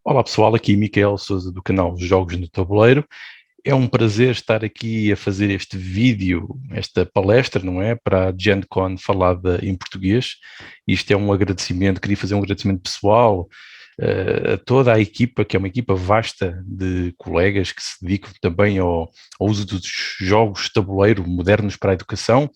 Olá pessoal, aqui Micael Souza do canal Jogos no Tabuleiro. É um prazer estar aqui a fazer este vídeo, esta palestra, não é? Para a Gen Con falada em português. Isto é um agradecimento, queria fazer um agradecimento pessoal a toda a equipa, que é uma equipa vasta de colegas que se dedicam também ao uso dos jogos de tabuleiro modernos para a educação,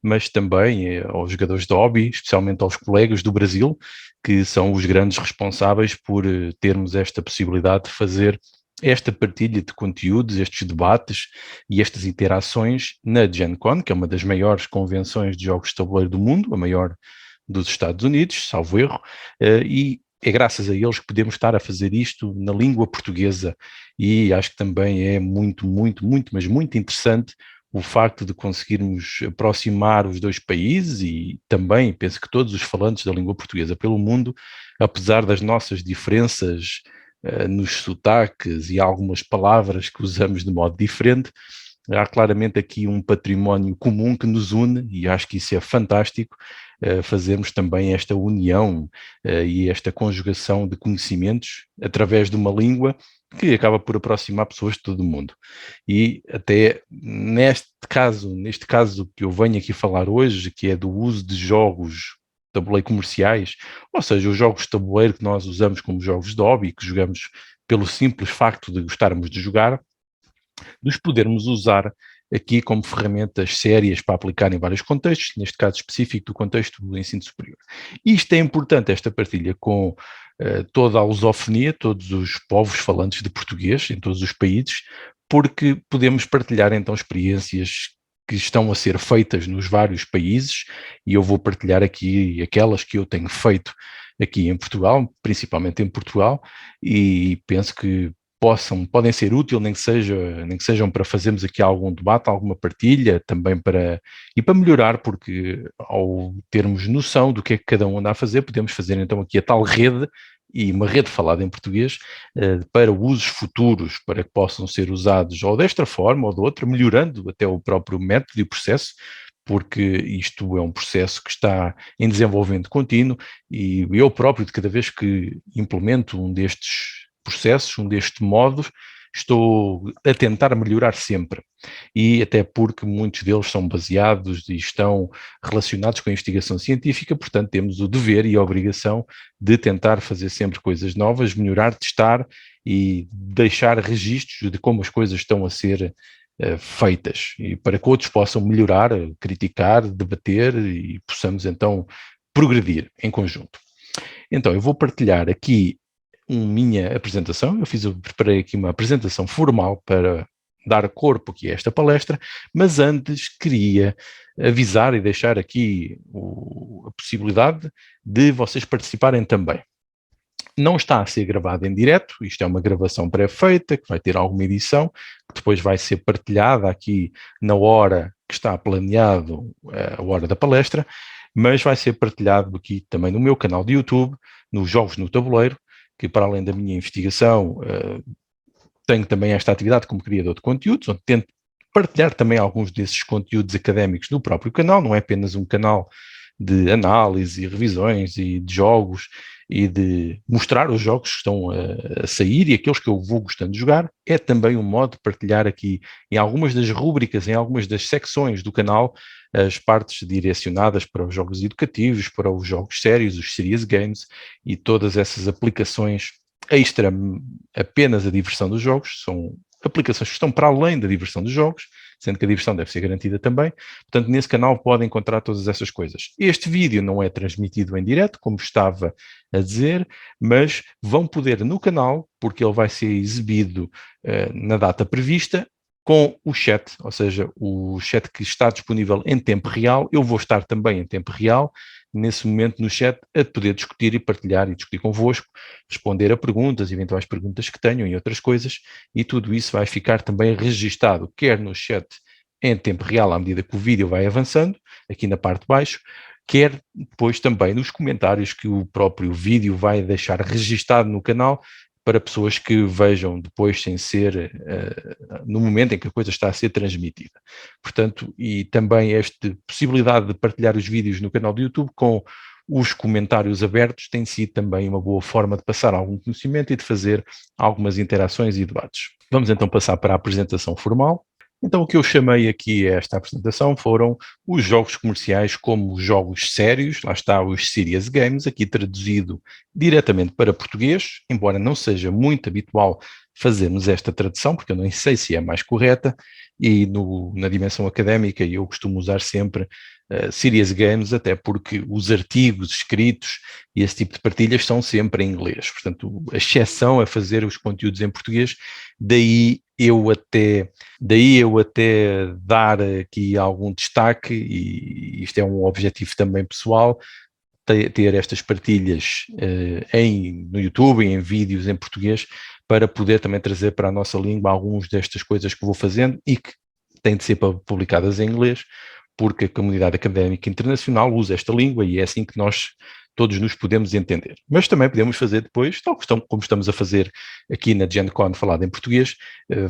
mas também aos jogadores de hobby, especialmente aos colegas do Brasil, que são os grandes responsáveis por termos esta possibilidade de fazer esta partilha de conteúdos, estes debates e estas interações na Gen Con, que é uma das maiores convenções de jogos de tabuleiro do mundo, a maior dos Estados Unidos, salvo erro, e é graças a eles que podemos estar a fazer isto na língua portuguesa, e acho que também é muito, muito, muito, mas muito interessante o facto de conseguirmos aproximar os dois países e também penso que todos os falantes da língua portuguesa pelo mundo, apesar das nossas diferenças nos sotaques e algumas palavras que usamos de modo diferente, há claramente aqui um património comum que nos une e acho que isso é fantástico, fazermos também esta união e esta conjugação de conhecimentos através de uma língua que acaba por aproximar pessoas de todo o mundo. E até neste caso que eu venho aqui falar hoje, que é do uso de jogos tabuleiro comerciais, ou seja, os jogos de tabuleiro que nós usamos como jogos de hobby, que jogamos pelo simples facto de gostarmos de jogar, dos podermos usar aqui como ferramentas sérias para aplicar em vários contextos, neste caso específico do contexto do ensino superior. Isto é importante, esta partilha com toda a lusofonia, todos os povos falantes de português em todos os países, porque podemos partilhar então experiências que estão a ser feitas nos vários países, e eu vou partilhar aqui aquelas que eu tenho feito aqui em Portugal, principalmente em Portugal, e penso que podem ser úteis, nem que sejam para fazermos aqui algum debate, alguma partilha, também para melhorar, porque ao termos noção do que é que cada um anda a fazer, podemos fazer então aqui a tal rede, e uma rede falada em português, para usos futuros, para que possam ser usados ou desta forma ou de outra, melhorando até o próprio método e o processo, porque isto é um processo que está em desenvolvimento contínuo, e eu próprio, de cada vez que implemento um destes processos, um destes modos, estou a tentar melhorar sempre, e até porque muitos deles são baseados e estão relacionados com a investigação científica, portanto temos o dever e a obrigação de tentar fazer sempre coisas novas, melhorar, testar e deixar registros de como as coisas estão a ser feitas, e para que outros possam melhorar, criticar, debater e possamos então progredir em conjunto. Então eu vou partilhar aqui minha apresentação. Preparei aqui uma apresentação formal para dar corpo aqui a esta palestra, mas antes queria avisar e deixar aqui a possibilidade de vocês participarem também. Não está a ser gravado em direto, isto é uma gravação pré-feita, que vai ter alguma edição, que depois vai ser partilhada aqui na hora que está planeado, a hora da palestra, mas vai ser partilhado aqui também no meu canal de YouTube, nos Jogos no Tabuleiro, que para além da minha investigação, tenho também esta atividade como criador de conteúdos, onde tento partilhar também alguns desses conteúdos académicos no próprio canal, não é apenas um canal de análise e revisões e de jogos e de mostrar os jogos que estão a sair e aqueles que eu vou gostando de jogar, é também um modo de partilhar aqui em algumas das rúbricas, em algumas das secções do canal, as partes direcionadas para os jogos educativos, para os jogos sérios, os serious games e todas essas aplicações extra apenas a diversão dos jogos, são aplicações que estão para além da diversão dos jogos, sendo que a diversão deve ser garantida também. Portanto, nesse canal podem encontrar todas essas coisas. Este vídeo não é transmitido em direto, como estava a dizer, mas vão poder no canal, porque ele vai ser exibido na data prevista, com o chat, ou seja, o chat que está disponível em tempo real. Eu vou estar também em tempo real, nesse momento no chat, a poder discutir e partilhar e discutir convosco, responder a perguntas, eventuais perguntas que tenham e outras coisas, e tudo isso vai ficar também registado, quer no chat em tempo real, à medida que o vídeo vai avançando, aqui na parte de baixo, quer depois também nos comentários que o próprio vídeo vai deixar registado no canal, para pessoas que vejam depois sem ser no momento em que a coisa está a ser transmitida. Portanto, e também esta possibilidade de partilhar os vídeos no canal do YouTube com os comentários abertos têm sido também uma boa forma de passar algum conhecimento e de fazer algumas interações e debates. Vamos então passar para a apresentação formal. Então, o que eu chamei aqui a esta apresentação foram os jogos comerciais como jogos sérios, lá está os serious games, aqui traduzido diretamente para português, embora não seja muito habitual fazermos esta tradução, porque eu não sei se é mais correta, e na dimensão académica eu costumo usar sempre serious games, até porque os artigos escritos e esse tipo de partilhas são sempre em inglês. Portanto, a exceção é fazer os conteúdos em português, daí eu até dar aqui algum destaque, e isto é um objetivo também pessoal, ter estas partilhas no YouTube, em vídeos em português, para poder também trazer para a nossa língua algumas destas coisas que vou fazendo e que têm de ser publicadas em inglês, porque a comunidade académica internacional usa esta língua e é assim que nós todos nos podemos entender. Mas também podemos fazer depois, tal como estamos a fazer aqui na GenCon falada em português,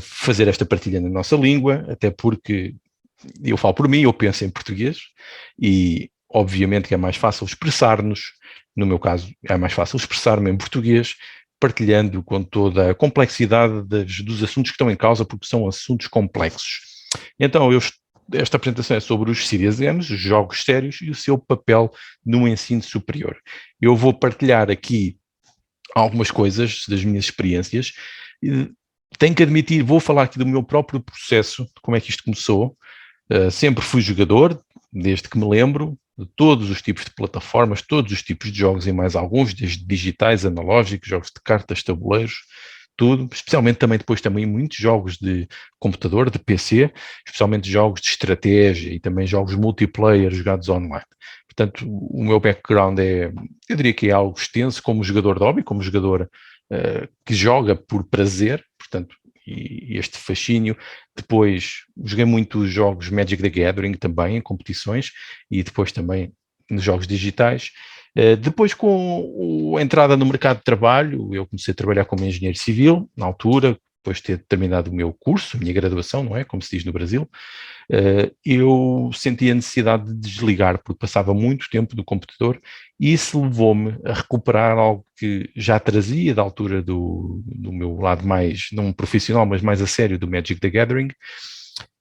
fazer esta partilha na nossa língua, até porque eu falo por mim, eu penso em português e obviamente que é mais fácil expressar-nos, no meu caso é mais fácil expressar-me em português, partilhando com toda a complexidade dos assuntos que estão em causa, porque são assuntos complexos. Então, esta apresentação é sobre os serious games, os jogos sérios e o seu papel no ensino superior. Eu vou partilhar aqui algumas coisas das minhas experiências. Tenho que admitir, vou falar aqui do meu próprio processo, de como é que isto começou. Sempre fui jogador, desde que me lembro, de todos os tipos de plataformas, todos os tipos de jogos e mais alguns, desde digitais, analógicos, jogos de cartas, tabuleiros, tudo, especialmente também muitos jogos de computador, de PC, especialmente jogos de estratégia e também jogos multiplayer jogados online. Portanto, o meu background eu diria que é algo extenso como jogador de hobby, como jogador que joga por prazer, portanto, e este fascínio. Depois joguei muitos jogos Magic the Gathering também, em competições, e depois também nos jogos digitais. Depois, com a entrada no mercado de trabalho, eu comecei a trabalhar como engenheiro civil, na altura, depois de ter terminado o meu curso, a minha graduação, não é? Como se diz no Brasil, eu senti a necessidade de desligar, porque passava muito tempo no computador, e isso levou-me a recuperar algo que já trazia da altura do meu lado mais, não profissional, mas mais a sério, do Magic the Gathering,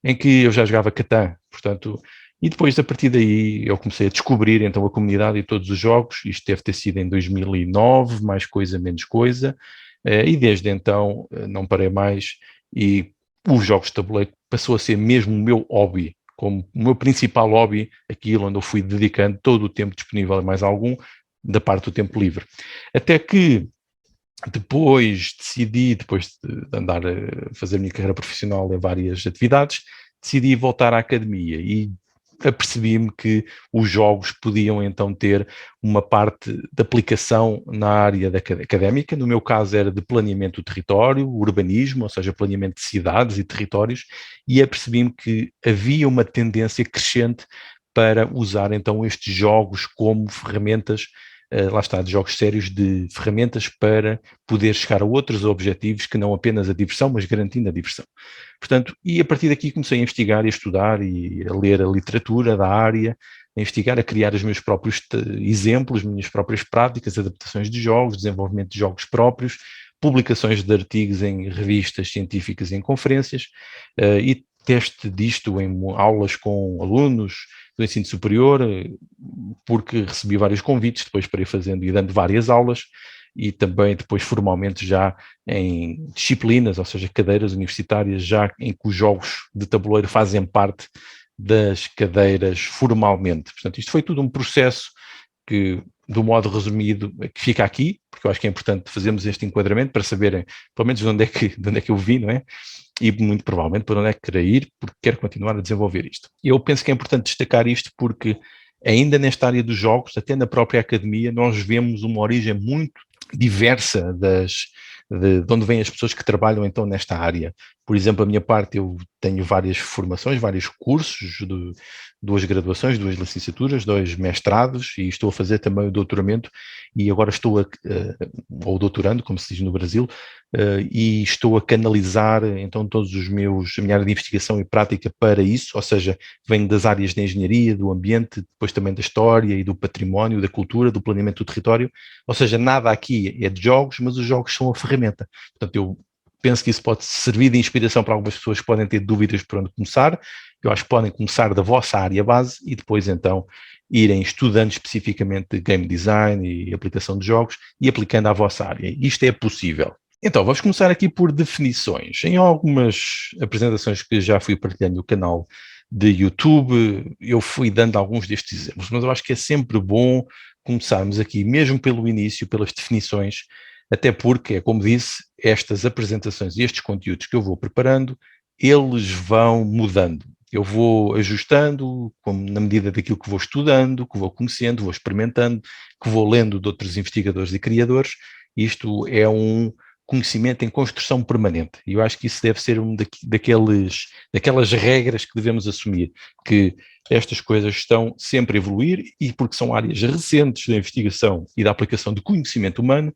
em que eu já jogava Catan, portanto, e depois, a partir daí, eu comecei a descobrir então a comunidade e todos os jogos. Isto deve ter sido em 2009, mais coisa, menos coisa, e desde então não parei mais, e os jogos de tabuleiro passou a ser mesmo o meu hobby, como o meu principal hobby, aquilo onde eu fui dedicando todo o tempo disponível, mais algum, da parte do tempo livre. Até que depois de andar a fazer a minha carreira profissional em várias atividades, decidi voltar à academia e apercebi-me que os jogos podiam então ter uma parte de aplicação na área académica. No meu caso era de planeamento do território, urbanismo, ou seja, planeamento de cidades e territórios, e apercebi-me que havia uma tendência crescente para usar então estes jogos como ferramentas, lá está, de jogos sérios, de ferramentas para poder chegar a outros objetivos que não apenas a diversão, mas garantindo a diversão. Portanto, e a partir daqui comecei a investigar e a estudar e a ler a literatura da área, a investigar, a criar os meus próprios exemplos, minhas próprias práticas, adaptações de jogos, desenvolvimento de jogos próprios, publicações de artigos em revistas científicas e em conferências, e teste disto em aulas com alunos do ensino superior, porque recebi vários convites depois para ir fazendo e dando várias aulas, e também depois formalmente já em disciplinas, ou seja, cadeiras universitárias, já em que os jogos de tabuleiro fazem parte das cadeiras formalmente. Portanto, isto foi tudo um processo que, do modo resumido, que fica aqui, porque eu acho que é importante fazermos este enquadramento para saberem, pelo menos, de onde é que eu vim, não é? E muito provavelmente para onde é que quero ir, porque quero continuar a desenvolver isto. Eu penso que é importante destacar isto porque ainda nesta área dos jogos, até na própria academia, nós vemos uma origem muito diversa de onde vêm as pessoas que trabalham então nesta área. Por exemplo, a minha parte, eu tenho várias formações, vários cursos, duas graduações, 2 licenciaturas, 2 mestrados, e estou a fazer também o doutoramento, e agora estou ou doutorando, como se diz no Brasil, e estou a canalizar então a minha área de investigação e prática para isso, ou seja, venho das áreas da engenharia, do ambiente, depois também da história e do património, da cultura, do planeamento do território, ou seja, nada aqui é de jogos, mas os jogos são a ferramenta. Portanto, eu penso que isso pode servir de inspiração para algumas pessoas que podem ter dúvidas por onde começar. Eu acho que podem começar da vossa área base e depois então irem estudando especificamente game design e aplicação de jogos e aplicando à vossa área. Isto é possível. Então, vamos começar aqui por definições. Em algumas apresentações que já fui partilhando no canal de YouTube, eu fui dando alguns destes exemplos, mas eu acho que é sempre bom começarmos aqui, mesmo pelo início, pelas definições, até porque, é como disse, estas apresentações e estes conteúdos que eu vou preparando, eles vão mudando. Eu vou ajustando na medida daquilo que vou estudando, que vou conhecendo, vou experimentando, que vou lendo de outros investigadores e criadores. Isto é um conhecimento em construção permanente. E eu acho que isso deve ser daquelas regras que devemos assumir, que estas coisas estão sempre a evoluir e porque são áreas recentes da investigação e da aplicação de conhecimento humano,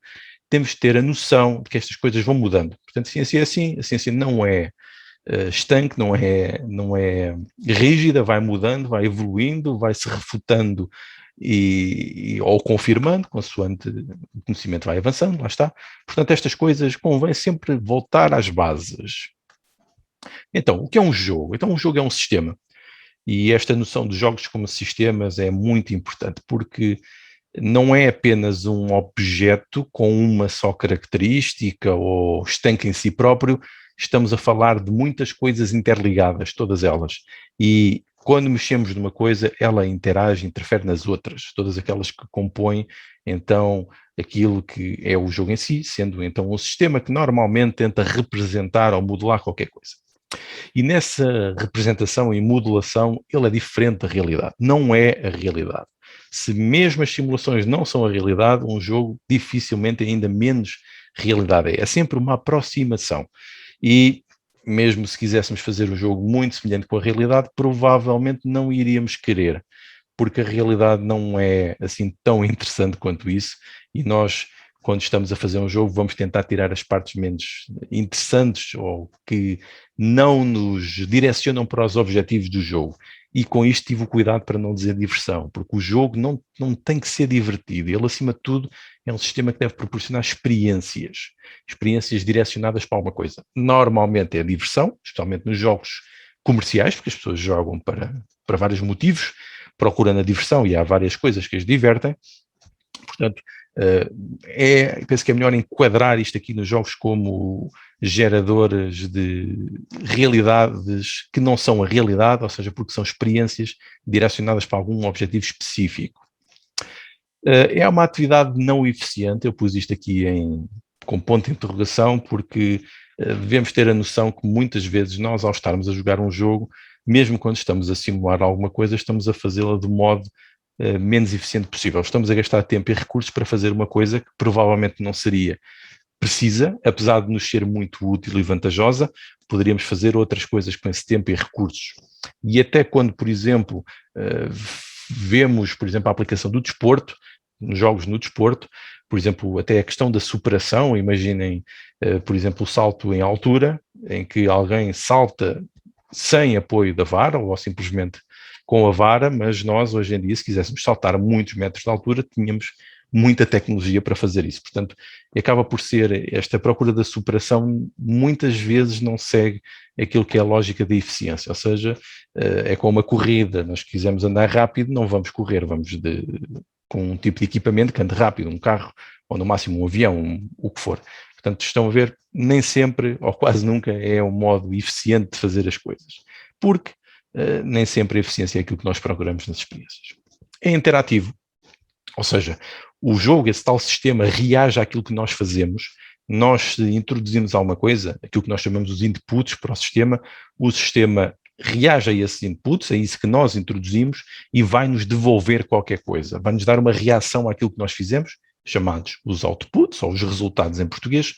temos de ter a noção de que estas coisas vão mudando. Portanto, a ciência é assim, a ciência não é estanque, não é rígida, vai mudando, vai evoluindo, vai se refutando ou confirmando, consoante o conhecimento vai avançando, lá está. Portanto, estas coisas convém sempre voltar às bases. Então, o que é um jogo? Então, um jogo é um sistema. E esta noção de jogos como sistemas é muito importante, porque não é apenas um objeto com uma só característica ou estanque em si próprio, estamos a falar de muitas coisas interligadas, todas elas. E quando mexemos numa coisa, ela interage, interfere nas outras, todas aquelas que compõem, então, aquilo que é o jogo em si, sendo então um sistema que normalmente tenta representar ou modelar qualquer coisa. E nessa representação e modulação, ele é diferente da realidade, não é a realidade. Se mesmo as simulações não são a realidade, um jogo dificilmente ainda menos realidade é. É sempre uma aproximação. E mesmo se quiséssemos fazer um jogo muito semelhante com a realidade, provavelmente não iríamos querer, porque a realidade não é assim tão interessante quanto isso, e nós, quando estamos a fazer um jogo, vamos tentar tirar as partes menos interessantes ou que não nos direcionam para os objetivos do jogo. E com isto tive o cuidado para não dizer diversão, porque o jogo não tem que ser divertido. Ele, acima de tudo, é um sistema que deve proporcionar experiências direcionadas para alguma coisa. Normalmente é diversão, especialmente nos jogos comerciais, porque as pessoas jogam para vários motivos, procurando a diversão e há várias coisas que as divertem. Portanto, penso que é melhor enquadrar isto aqui nos jogos como geradores de realidades que não são a realidade, ou seja, porque são experiências direcionadas para algum objetivo específico. É uma atividade não eficiente, eu pus isto aqui com ponto de interrogação, porque devemos ter a noção que muitas vezes nós, ao estarmos a jogar um jogo, mesmo quando estamos a simular alguma coisa, estamos a fazê-la de modo menos eficiente possível. Estamos a gastar tempo e recursos para fazer uma coisa que provavelmente não seria precisa, apesar de nos ser muito útil e vantajosa, poderíamos fazer outras coisas com esse tempo e recursos. E até quando, por exemplo, vemos, por exemplo, a aplicação do desporto, nos jogos no desporto, por exemplo, até a questão da superação, imaginem, por exemplo, o salto em altura, em que alguém salta sem apoio da vara, ou simplesmente com a vara, mas nós, hoje em dia, se quiséssemos saltar muitos metros de altura, tínhamos muita tecnologia para fazer isso. Portanto, acaba por ser esta procura da superação, muitas vezes não segue aquilo que é a lógica da eficiência, ou seja, é como uma corrida, nós quisermos andar rápido, não vamos correr, vamos com um tipo de equipamento que ande rápido, um carro, ou no máximo um avião, o que for. Portanto, estão a ver, nem sempre, ou quase nunca, é um modo eficiente de fazer as coisas, porque nem sempre a eficiência é aquilo que nós procuramos nas experiências. É interativo, ou seja, o jogo, esse tal sistema, reage àquilo que nós fazemos. Nós, se introduzimos alguma coisa, aquilo que nós chamamos os inputs para o sistema reage a esses inputs, a isso que nós introduzimos, e vai-nos devolver qualquer coisa, vai-nos dar uma reação àquilo que nós fizemos, chamados os outputs, ou os resultados em português.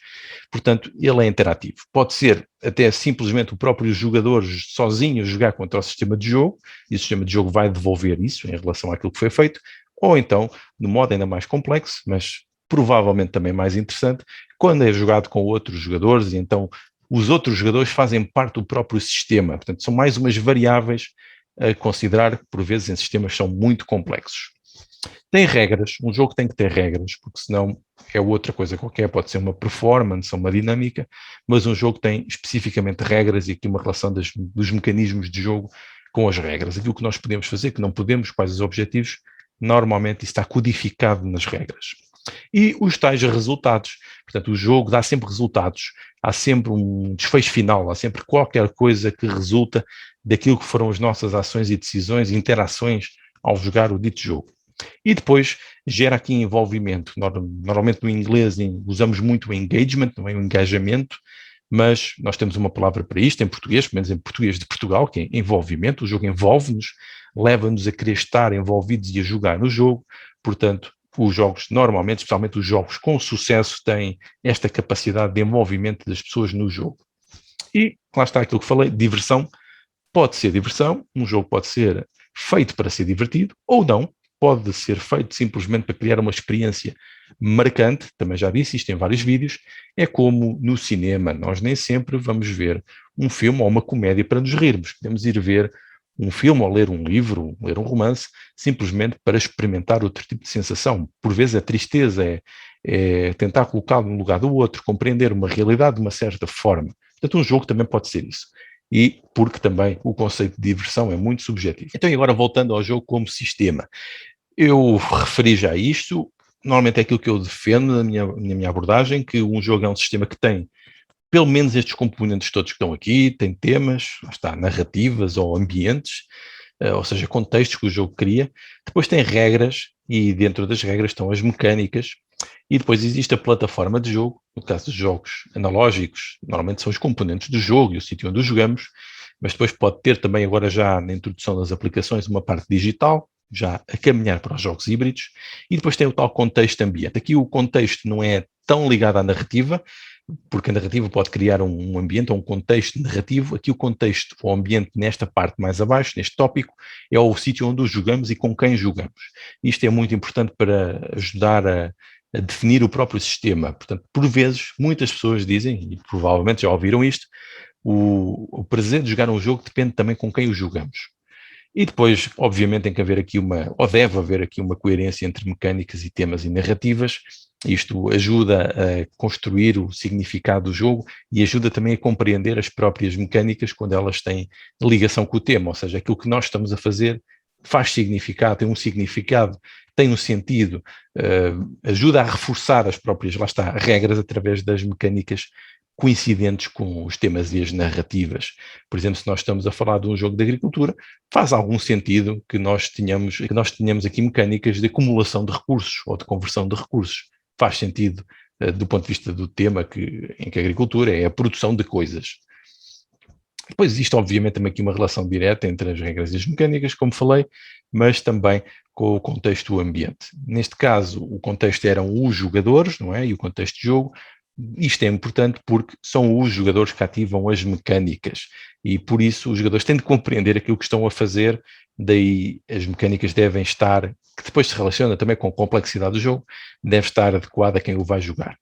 Portanto, ele é interativo. Pode ser até simplesmente o próprio jogador sozinho jogar contra o sistema de jogo, e o sistema de jogo vai devolver isso em relação àquilo que foi feito, ou então, no modo ainda mais complexo, mas provavelmente também mais interessante, quando é jogado com outros jogadores, e então os outros jogadores fazem parte do próprio sistema. Portanto, são mais umas variáveis a considerar que, por vezes, em sistemas são muito complexos. Tem regras, um jogo tem que ter regras, porque senão é outra coisa qualquer, pode ser uma performance, uma dinâmica, mas um jogo tem especificamente regras e aqui uma relação dos mecanismos de jogo com as regras. Aquilo que nós podemos fazer, que não podemos, quais os objetivos, normalmente isso está codificado nas regras. E os tais resultados, portanto, o jogo dá sempre resultados, há sempre um desfecho final, há sempre qualquer coisa que resulta daquilo que foram as nossas ações e decisões, interações ao jogar o dito jogo. E depois gera aqui envolvimento. Normalmente no inglês usamos muito o engagement, não é o engajamento, mas nós temos uma palavra para isto em português, pelo menos em português de Portugal, que é envolvimento. O jogo envolve-nos, leva-nos a querer estar envolvidos e a jogar no jogo. Portanto, os jogos, normalmente, especialmente os jogos com sucesso, têm esta capacidade de envolvimento das pessoas no jogo. E lá está aquilo que falei, diversão. Pode ser diversão, um jogo pode ser feito para ser divertido ou não, pode ser feito simplesmente para criar uma experiência marcante, também já disse isto em vários vídeos, é como no cinema, nós nem sempre vamos ver um filme ou uma comédia para nos rirmos, podemos ir ver um filme ou ler um livro, ler um romance, simplesmente para experimentar outro tipo de sensação. Por vezes a tristeza é tentar colocá-lo no lugar do outro, compreender uma realidade de uma certa forma. Portanto, um jogo também pode ser isso. E porque também o conceito de diversão é muito subjetivo. Então, e agora voltando ao jogo como sistema. Eu referi já isto, normalmente é aquilo que eu defendo na minha abordagem, que um jogo é um sistema que tem pelo menos estes componentes todos que estão aqui, tem temas, está, narrativas ou ambientes, ou seja, contextos que o jogo cria. Depois tem regras, e dentro das regras estão as mecânicas, e depois existe a plataforma de jogo, no caso dos jogos analógicos, normalmente são os componentes do jogo e o sítio onde o jogamos, mas depois pode ter também agora já na introdução das aplicações uma parte digital, já a caminhar para os jogos híbridos, e depois tem o tal contexto ambiente. Aqui o contexto não é tão ligado à narrativa, porque a narrativa pode criar um ambiente ou um contexto narrativo. Aqui o contexto, o ambiente nesta parte mais abaixo, neste tópico, é o sítio onde os jogamos e com quem jogamos. Isto é muito importante para ajudar a definir o próprio sistema. Portanto, por vezes, muitas pessoas dizem, e provavelmente já ouviram isto, o prazer de jogar um jogo depende também com quem o jogamos. E depois, obviamente, tem que haver aqui ou deve haver aqui uma coerência entre mecânicas e temas e narrativas. Isto ajuda a construir o significado do jogo e ajuda também a compreender as próprias mecânicas quando elas têm ligação com o tema, ou seja, aquilo que nós estamos a fazer faz significado, tem um sentido, ajuda a reforçar as próprias, lá está, regras através das mecânicas coincidentes com os temas e as narrativas. Por exemplo, se nós estamos a falar de um jogo de agricultura, faz algum sentido que nós tenhamos aqui mecânicas de acumulação de recursos ou de conversão de recursos. Faz sentido do ponto de vista do tema em que a agricultura é a produção de coisas. Depois existe, obviamente, também aqui uma relação direta entre as regras e as mecânicas, como falei, mas também com o contexto do ambiente. Neste caso, o contexto eram os jogadores, não é? E o contexto de jogo. Isto é importante porque são os jogadores que ativam as mecânicas e por isso os jogadores têm de compreender aquilo que estão a fazer, daí as mecânicas devem estar, que depois se relaciona também com a complexidade do jogo, deve estar adequada a quem o vai jogar.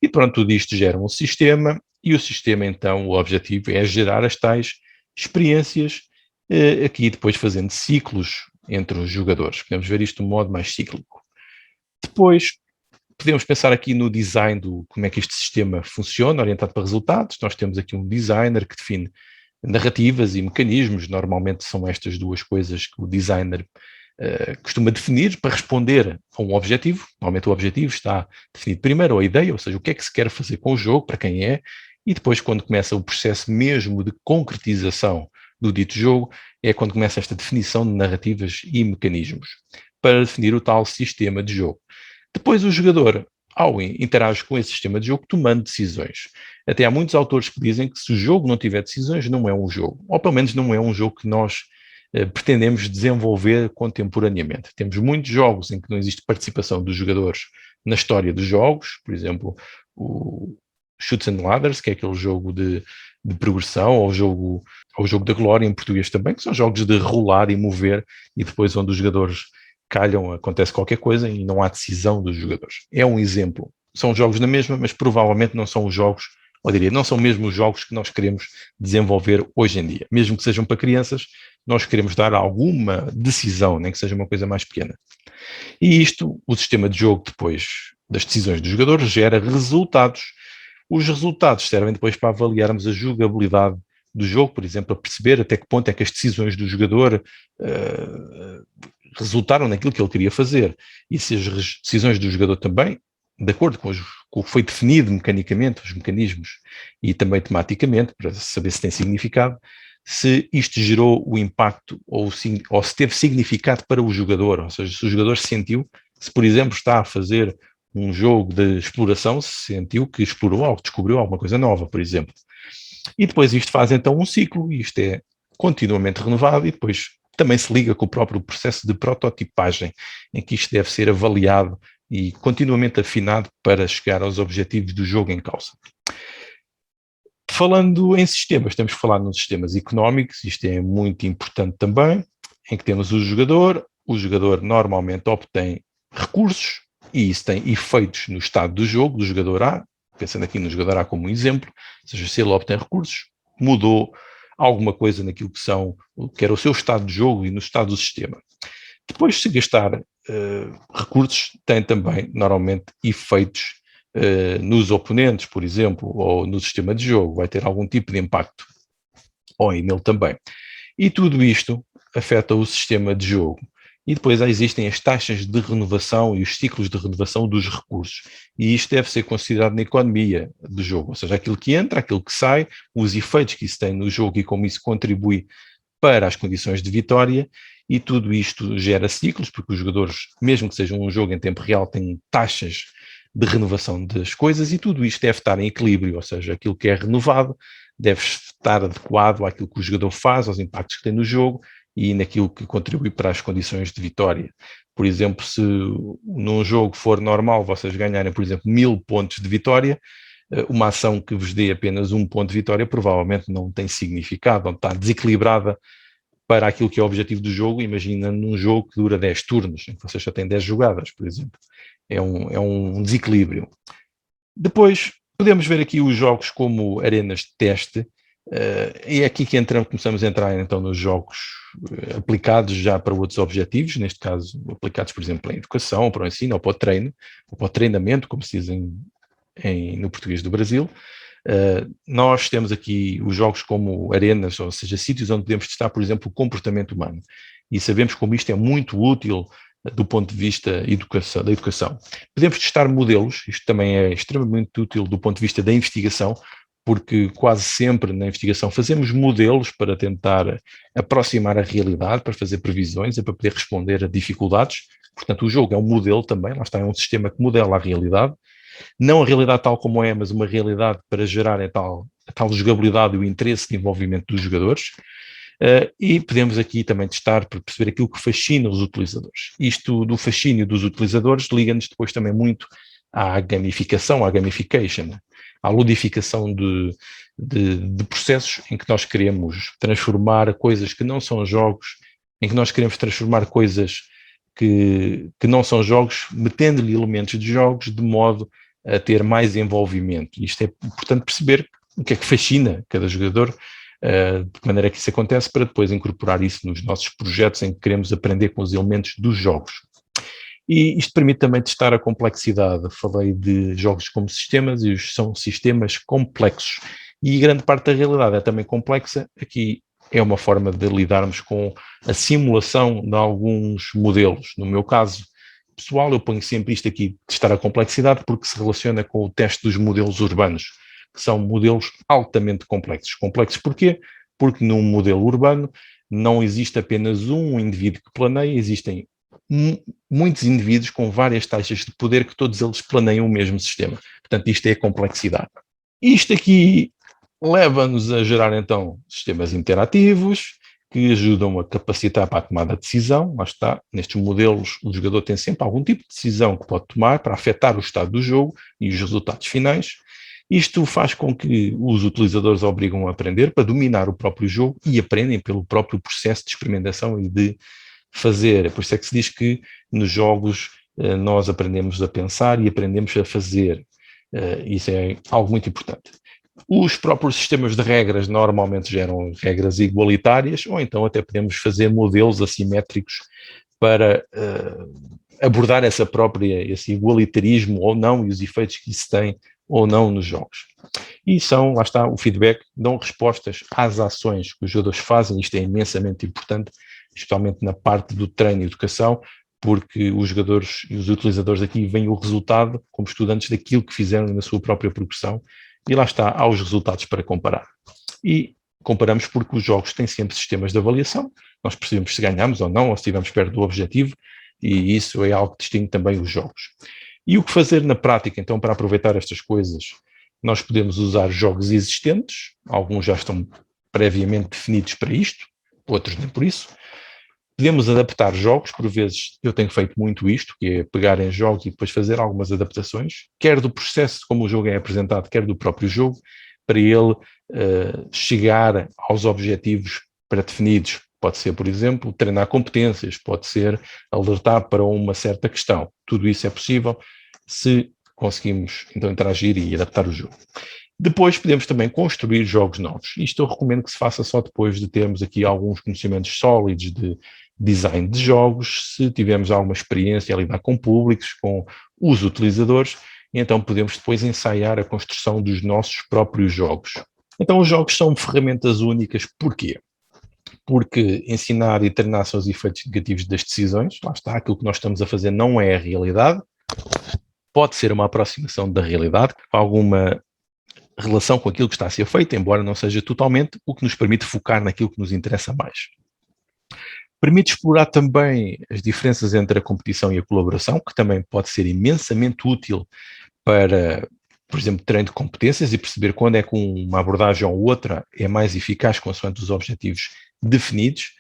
E pronto, tudo isto gera um sistema e o sistema então, o objetivo é gerar as tais experiências, aqui depois fazendo ciclos entre os jogadores. Podemos ver isto de um modo mais cíclico. Depois, podemos pensar aqui no design como é que este sistema funciona, orientado para resultados. Nós temos aqui um designer que define narrativas e mecanismos. Normalmente são estas duas coisas que o designer costuma definir para responder a um objetivo. Normalmente o objetivo está definido primeiro, a ideia, ou seja, o que é que se quer fazer com o jogo, para quem é, e depois quando começa o processo mesmo de concretização do dito jogo, é quando começa esta definição de narrativas e mecanismos, para definir o tal sistema de jogo. Depois o jogador, ao interage com esse sistema de jogo, tomando decisões. Até há muitos autores que dizem que se o jogo não tiver decisões, não é um jogo. Ou pelo menos não é um jogo que nós pretendemos desenvolver contemporaneamente. Temos muitos jogos em que não existe participação dos jogadores na história dos jogos, por exemplo, o Chutes and Ladders, que é aquele jogo de progressão, ou o jogo da Glória, em português também, que são jogos de rolar e mover, e depois onde os jogadores calham, acontece qualquer coisa e não há decisão dos jogadores. É um exemplo. são jogos na mesma, mas provavelmente não são os jogos, ou diria, não são mesmo os jogos que nós queremos desenvolver hoje em dia. Mesmo que sejam para crianças, nós queremos dar alguma decisão, nem que seja uma coisa mais pequena. E isto, o sistema de jogo, depois das decisões dos jogadores, gera resultados. Os resultados servem depois para avaliarmos a jogabilidade do jogo, por exemplo, a perceber até que ponto é que as decisões do jogador resultaram naquilo que ele queria fazer. E se as decisões do jogador também, de acordo com o que foi definido mecanicamente, os mecanismos, e também tematicamente, para saber se tem significado, se isto gerou o impacto ou se teve significado para o jogador, ou seja, se o jogador sentiu, se por exemplo está a fazer um jogo de exploração, se sentiu que explorou algo, descobriu alguma coisa nova, por exemplo. E depois isto faz então um ciclo, e isto é continuamente renovado, e depois também se liga com o próprio processo de prototipagem, em que isto deve ser avaliado e continuamente afinado para chegar aos objetivos do jogo em causa. Falando em sistemas, temos que falar nos sistemas económicos, isto é muito importante também, em que temos o jogador normalmente obtém recursos, e isso tem efeitos no estado do jogo do jogador A, pensando aqui no jogador A como um exemplo, ou seja, se ele obtém recursos, mudou alguma coisa naquilo que era o seu estado de jogo e no estado do sistema. Depois, se gastar recursos, tem também, normalmente, efeitos nos oponentes, por exemplo, ou no sistema de jogo, vai ter algum tipo de impacto, ou nele também. E tudo isto afeta o sistema de jogo. E depois existem as taxas de renovação e os ciclos de renovação dos recursos. E isto deve ser considerado na economia do jogo, ou seja, aquilo que entra, aquilo que sai, os efeitos que isso tem no jogo e como isso contribui para as condições de vitória, e tudo isto gera ciclos, porque os jogadores, mesmo que seja um jogo em tempo real, têm taxas de renovação das coisas, e tudo isto deve estar em equilíbrio, ou seja, aquilo que é renovado deve estar adequado àquilo que o jogador faz, aos impactos que tem no jogo e naquilo que contribui para as condições de vitória. Por exemplo, se num jogo for normal vocês ganharem, por exemplo, 1000 pontos de vitória, uma ação que vos dê apenas 1 ponto de vitória provavelmente não tem significado, ou está desequilibrada para aquilo que é o objetivo do jogo. Imagina num jogo que dura 10 turnos, em que vocês só têm 10 jogadas, por exemplo. É um desequilíbrio. Depois, podemos ver aqui os jogos como arenas de teste, e é aqui que começamos a entrar então nos jogos aplicados já para outros objetivos, neste caso aplicados, por exemplo, para a educação, para o ensino, ou para o treino, ou para o treinamento, como se diz no português do Brasil. Nós temos aqui os jogos como arenas, ou seja, sítios onde podemos testar, por exemplo, o comportamento humano. E sabemos como isto é muito útil do ponto de vista da educação. Podemos testar modelos, isto também é extremamente útil do ponto de vista da investigação, porque quase sempre na investigação fazemos modelos para tentar aproximar a realidade, para fazer previsões, para poder responder a dificuldades. Portanto, o jogo é um modelo também, lá está, é um sistema que modela a realidade, não a realidade tal como é, mas uma realidade para gerar a tal jogabilidade e o interesse de envolvimento dos jogadores. E podemos aqui também testar para perceber aquilo que fascina os utilizadores. Isto do fascínio dos utilizadores liga-nos depois também muito à gamificação, à gamification, à ludificação de processos em que nós queremos transformar coisas que não são jogos, em que nós queremos transformar coisas que não são jogos, metendo-lhe elementos de jogos de modo a ter mais envolvimento. Isto é importante perceber o que é que fascina cada jogador, de maneira que isso acontece, para depois incorporar isso nos nossos projetos em que queremos aprender com os elementos dos jogos. E isto permite também testar a complexidade. Falei de jogos como sistemas, e são sistemas complexos. E grande parte da realidade é também complexa. Aqui é uma forma de lidarmos com a simulação de alguns modelos. No meu caso pessoal, eu ponho sempre isto aqui, testar a complexidade, porque se relaciona com o teste dos modelos urbanos, que são modelos altamente complexos. Complexos porquê? Porque num modelo urbano não existe apenas um indivíduo que planeia, existem muitos indivíduos com várias taxas de poder que todos eles planeiam o mesmo sistema. Portanto, isto é a complexidade. Isto aqui leva-nos a gerar, então, sistemas interativos que ajudam a capacitar para a tomada de decisão. Lá está, nestes modelos o jogador tem sempre algum tipo de decisão que pode tomar para afetar o estado do jogo e os resultados finais. Isto faz com que os utilizadores obrigam a aprender para dominar o próprio jogo e aprendem pelo próprio processo de experimentação e de fazer. Por isso é que se diz que nos jogos nós aprendemos a pensar e aprendemos a fazer. Isso é algo muito importante. Os próprios sistemas de regras normalmente geram regras igualitárias, ou então até podemos fazer modelos assimétricos para abordar esse igualitarismo ou não e os efeitos que isso tem ou não nos jogos. E lá está, o feedback, dão respostas às ações que os jogadores fazem, isto é imensamente importante, especialmente na parte do treino e educação, porque os jogadores e os utilizadores aqui veem o resultado como estudantes daquilo que fizeram na sua própria progressão, e lá está, há os resultados para comparar. E comparamos porque os jogos têm sempre sistemas de avaliação, nós percebemos se ganhamos ou não, ou se estivermos perto do objetivo, e isso é algo que distingue também os jogos. E o que fazer na prática, então, para aproveitar estas coisas? Nós podemos usar jogos existentes, alguns já estão previamente definidos para isto, outros nem por isso. Podemos adaptar jogos, por vezes eu tenho feito muito isto, que é pegar em jogos e depois fazer algumas adaptações, quer do processo como o jogo é apresentado, quer do próprio jogo, para ele chegar aos objetivos pré-definidos. Pode ser, por exemplo, treinar competências, pode ser alertar para uma certa questão. Tudo isso é possível se conseguimos então interagir e adaptar o jogo. Depois podemos também construir jogos novos. Isto eu recomendo que se faça só depois de termos aqui alguns conhecimentos sólidos de design de jogos, se tivermos alguma experiência a lidar com públicos, com os utilizadores, então podemos depois ensaiar a construção dos nossos próprios jogos. Então os jogos são ferramentas únicas, porquê? Porque ensinar e treinar são os efeitos negativos das decisões, lá está, aquilo que nós estamos a fazer não é a realidade, pode ser uma aproximação da realidade, alguma relação com aquilo que está a ser feito, embora não seja totalmente, o que nos permite focar naquilo que nos interessa mais. Permite explorar também as diferenças entre a competição e a colaboração, que também pode ser imensamente útil para, por exemplo, treino de competências e perceber quando é que uma abordagem ou outra é mais eficaz consoante os objetivos definidos.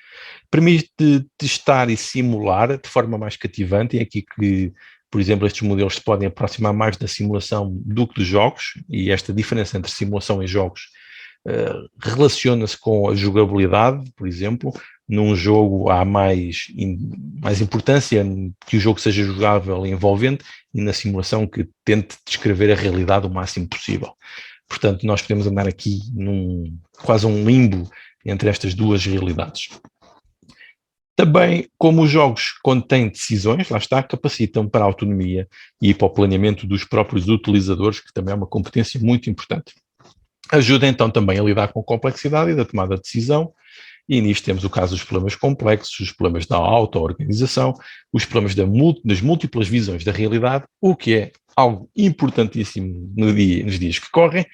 Permite testar e simular de forma mais cativante, e é aqui que, por exemplo, estes modelos se podem aproximar mais da simulação do que dos jogos, e esta diferença entre simulação e jogos relaciona-se com a jogabilidade, por exemplo. Num jogo há mais importância que o jogo seja jogável e envolvente, e na simulação que tente descrever a realidade o máximo possível. Portanto, nós podemos andar aqui quase um limbo entre estas duas realidades. Também, como os jogos contêm decisões, lá está, capacitam para a autonomia e para o planeamento dos próprios utilizadores, que também é uma competência muito importante. Ajuda então também a lidar com a complexidade e da tomada de decisão, e nisto temos o caso dos problemas complexos, os problemas da auto-organização, os problemas das múltiplas visões da realidade, o que é algo importantíssimo nos dias que correm,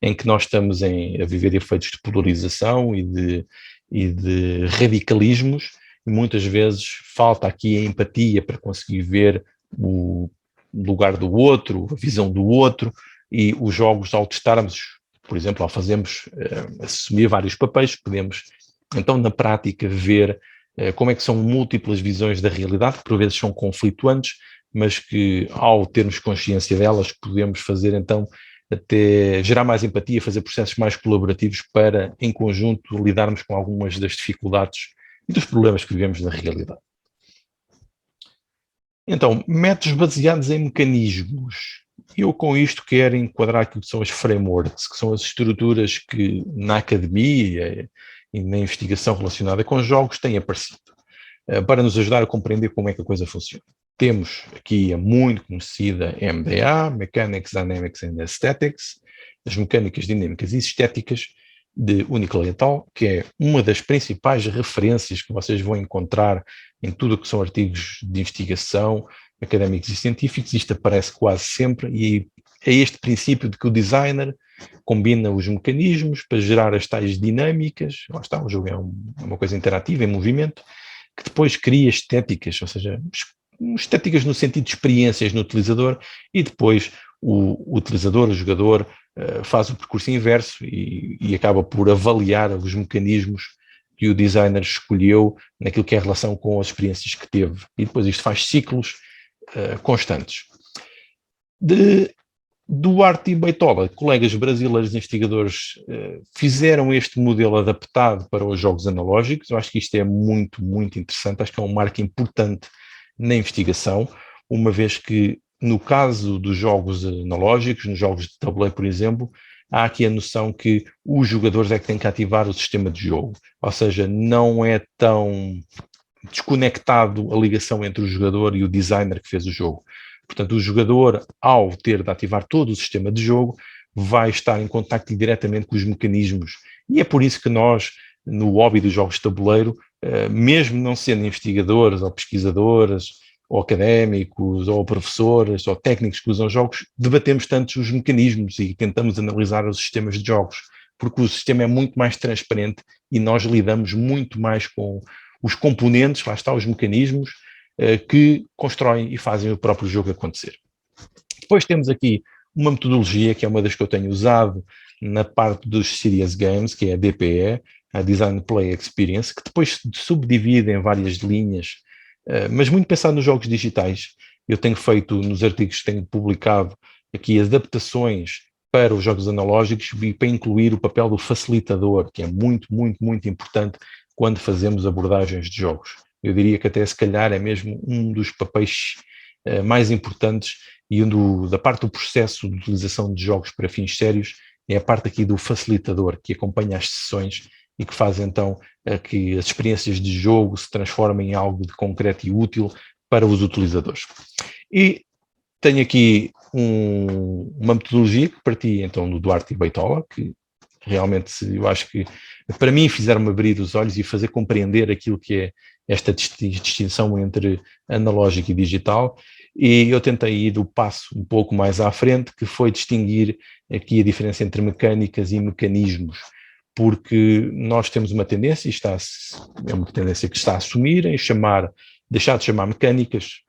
em que nós estamos a viver efeitos de polarização e de radicalismos, e muitas vezes falta aqui a empatia para conseguir ver o lugar do outro, a visão do outro, e os jogos, ao testarmos, por exemplo, ao fazermos assumir vários papéis, podemos então na prática ver como é que são múltiplas visões da realidade, que por vezes são conflituantes, mas que ao termos consciência delas podemos fazer então até gerar mais empatia, fazer processos mais colaborativos para em conjunto lidarmos com algumas das dificuldades e dos problemas que vivemos na realidade. Então, métodos baseados em mecanismos. Eu com isto quero enquadrar aquilo que são as frameworks, que são as estruturas que na academia e na investigação relacionada com jogos têm aparecido, para nos ajudar a compreender como é que a coisa funciona. Temos aqui a muito conhecida MDA, Mechanics, Dynamics and Aesthetics, as mecânicas dinâmicas e estéticas de Unicle et al., que é uma das principais referências que vocês vão encontrar em tudo o que são artigos de investigação, académicos e científicos. Isto aparece quase sempre, e é este princípio de que o designer combina os mecanismos para gerar as tais dinâmicas. Lá está, o jogo é uma coisa interativa, em movimento, que depois cria estéticas, ou seja, estéticas no sentido de experiências no utilizador, e depois o utilizador, o jogador, faz o percurso inverso e acaba por avaliar os mecanismos que o designer escolheu naquilo que é a relação com as experiências que teve. E depois isto faz ciclos constantes. Duarte e Beitola, colegas brasileiros investigadores, fizeram este modelo adaptado para os jogos analógicos. Eu acho que isto é muito, muito interessante. Acho que é um marco importante na investigação. uma vez que, no caso dos jogos analógicos, nos jogos de tabuleiro, por exemplo, há aqui a noção que os jogadores é que têm que ativar o sistema de jogo, ou seja, não é tão desconectado a ligação entre o jogador e o designer que fez o jogo. Portanto, o jogador, ao ter de ativar todo o sistema de jogo, vai estar em contacto diretamente com os mecanismos. E é por isso que nós, no hobby dos jogos de tabuleiro, mesmo não sendo investigadores ou pesquisadores, ou académicos, ou professores, ou técnicos que usam jogos, debatemos tanto os mecanismos e tentamos analisar os sistemas de jogos, porque o sistema é muito mais transparente e nós lidamos muito mais com os componentes, lá está, os mecanismos, que constroem e fazem o próprio jogo acontecer. Depois temos aqui uma metodologia, que é uma das que eu tenho usado na parte dos Serious Games, que é a DPE, a Design Play Experience, que depois se subdivide em várias linhas, mas muito pensado nos jogos digitais. Eu tenho feito, nos artigos que tenho publicado, aqui adaptações para os jogos analógicos e para incluir o papel do facilitador, que é muito, muito, muito importante quando fazemos abordagens de jogos. Eu diria que até se calhar é mesmo um dos papéis mais importantes e da parte do processo de utilização de jogos para fins sérios é a parte aqui do facilitador, que acompanha as sessões e que faz então que as experiências de jogo se transformem em algo de concreto e útil para os utilizadores. E tenho aqui uma metodologia que parti então do Duarte e Beitola, que realmente eu acho que para mim fizeram-me abrir os olhos e fazer compreender aquilo que é esta distinção entre analógico e digital, e eu tentei ir o passo um pouco mais à frente, que foi distinguir aqui a diferença entre mecânicas e mecanismos, porque nós temos uma tendência, é uma tendência que está a assumir, em deixar de chamar mecânicas,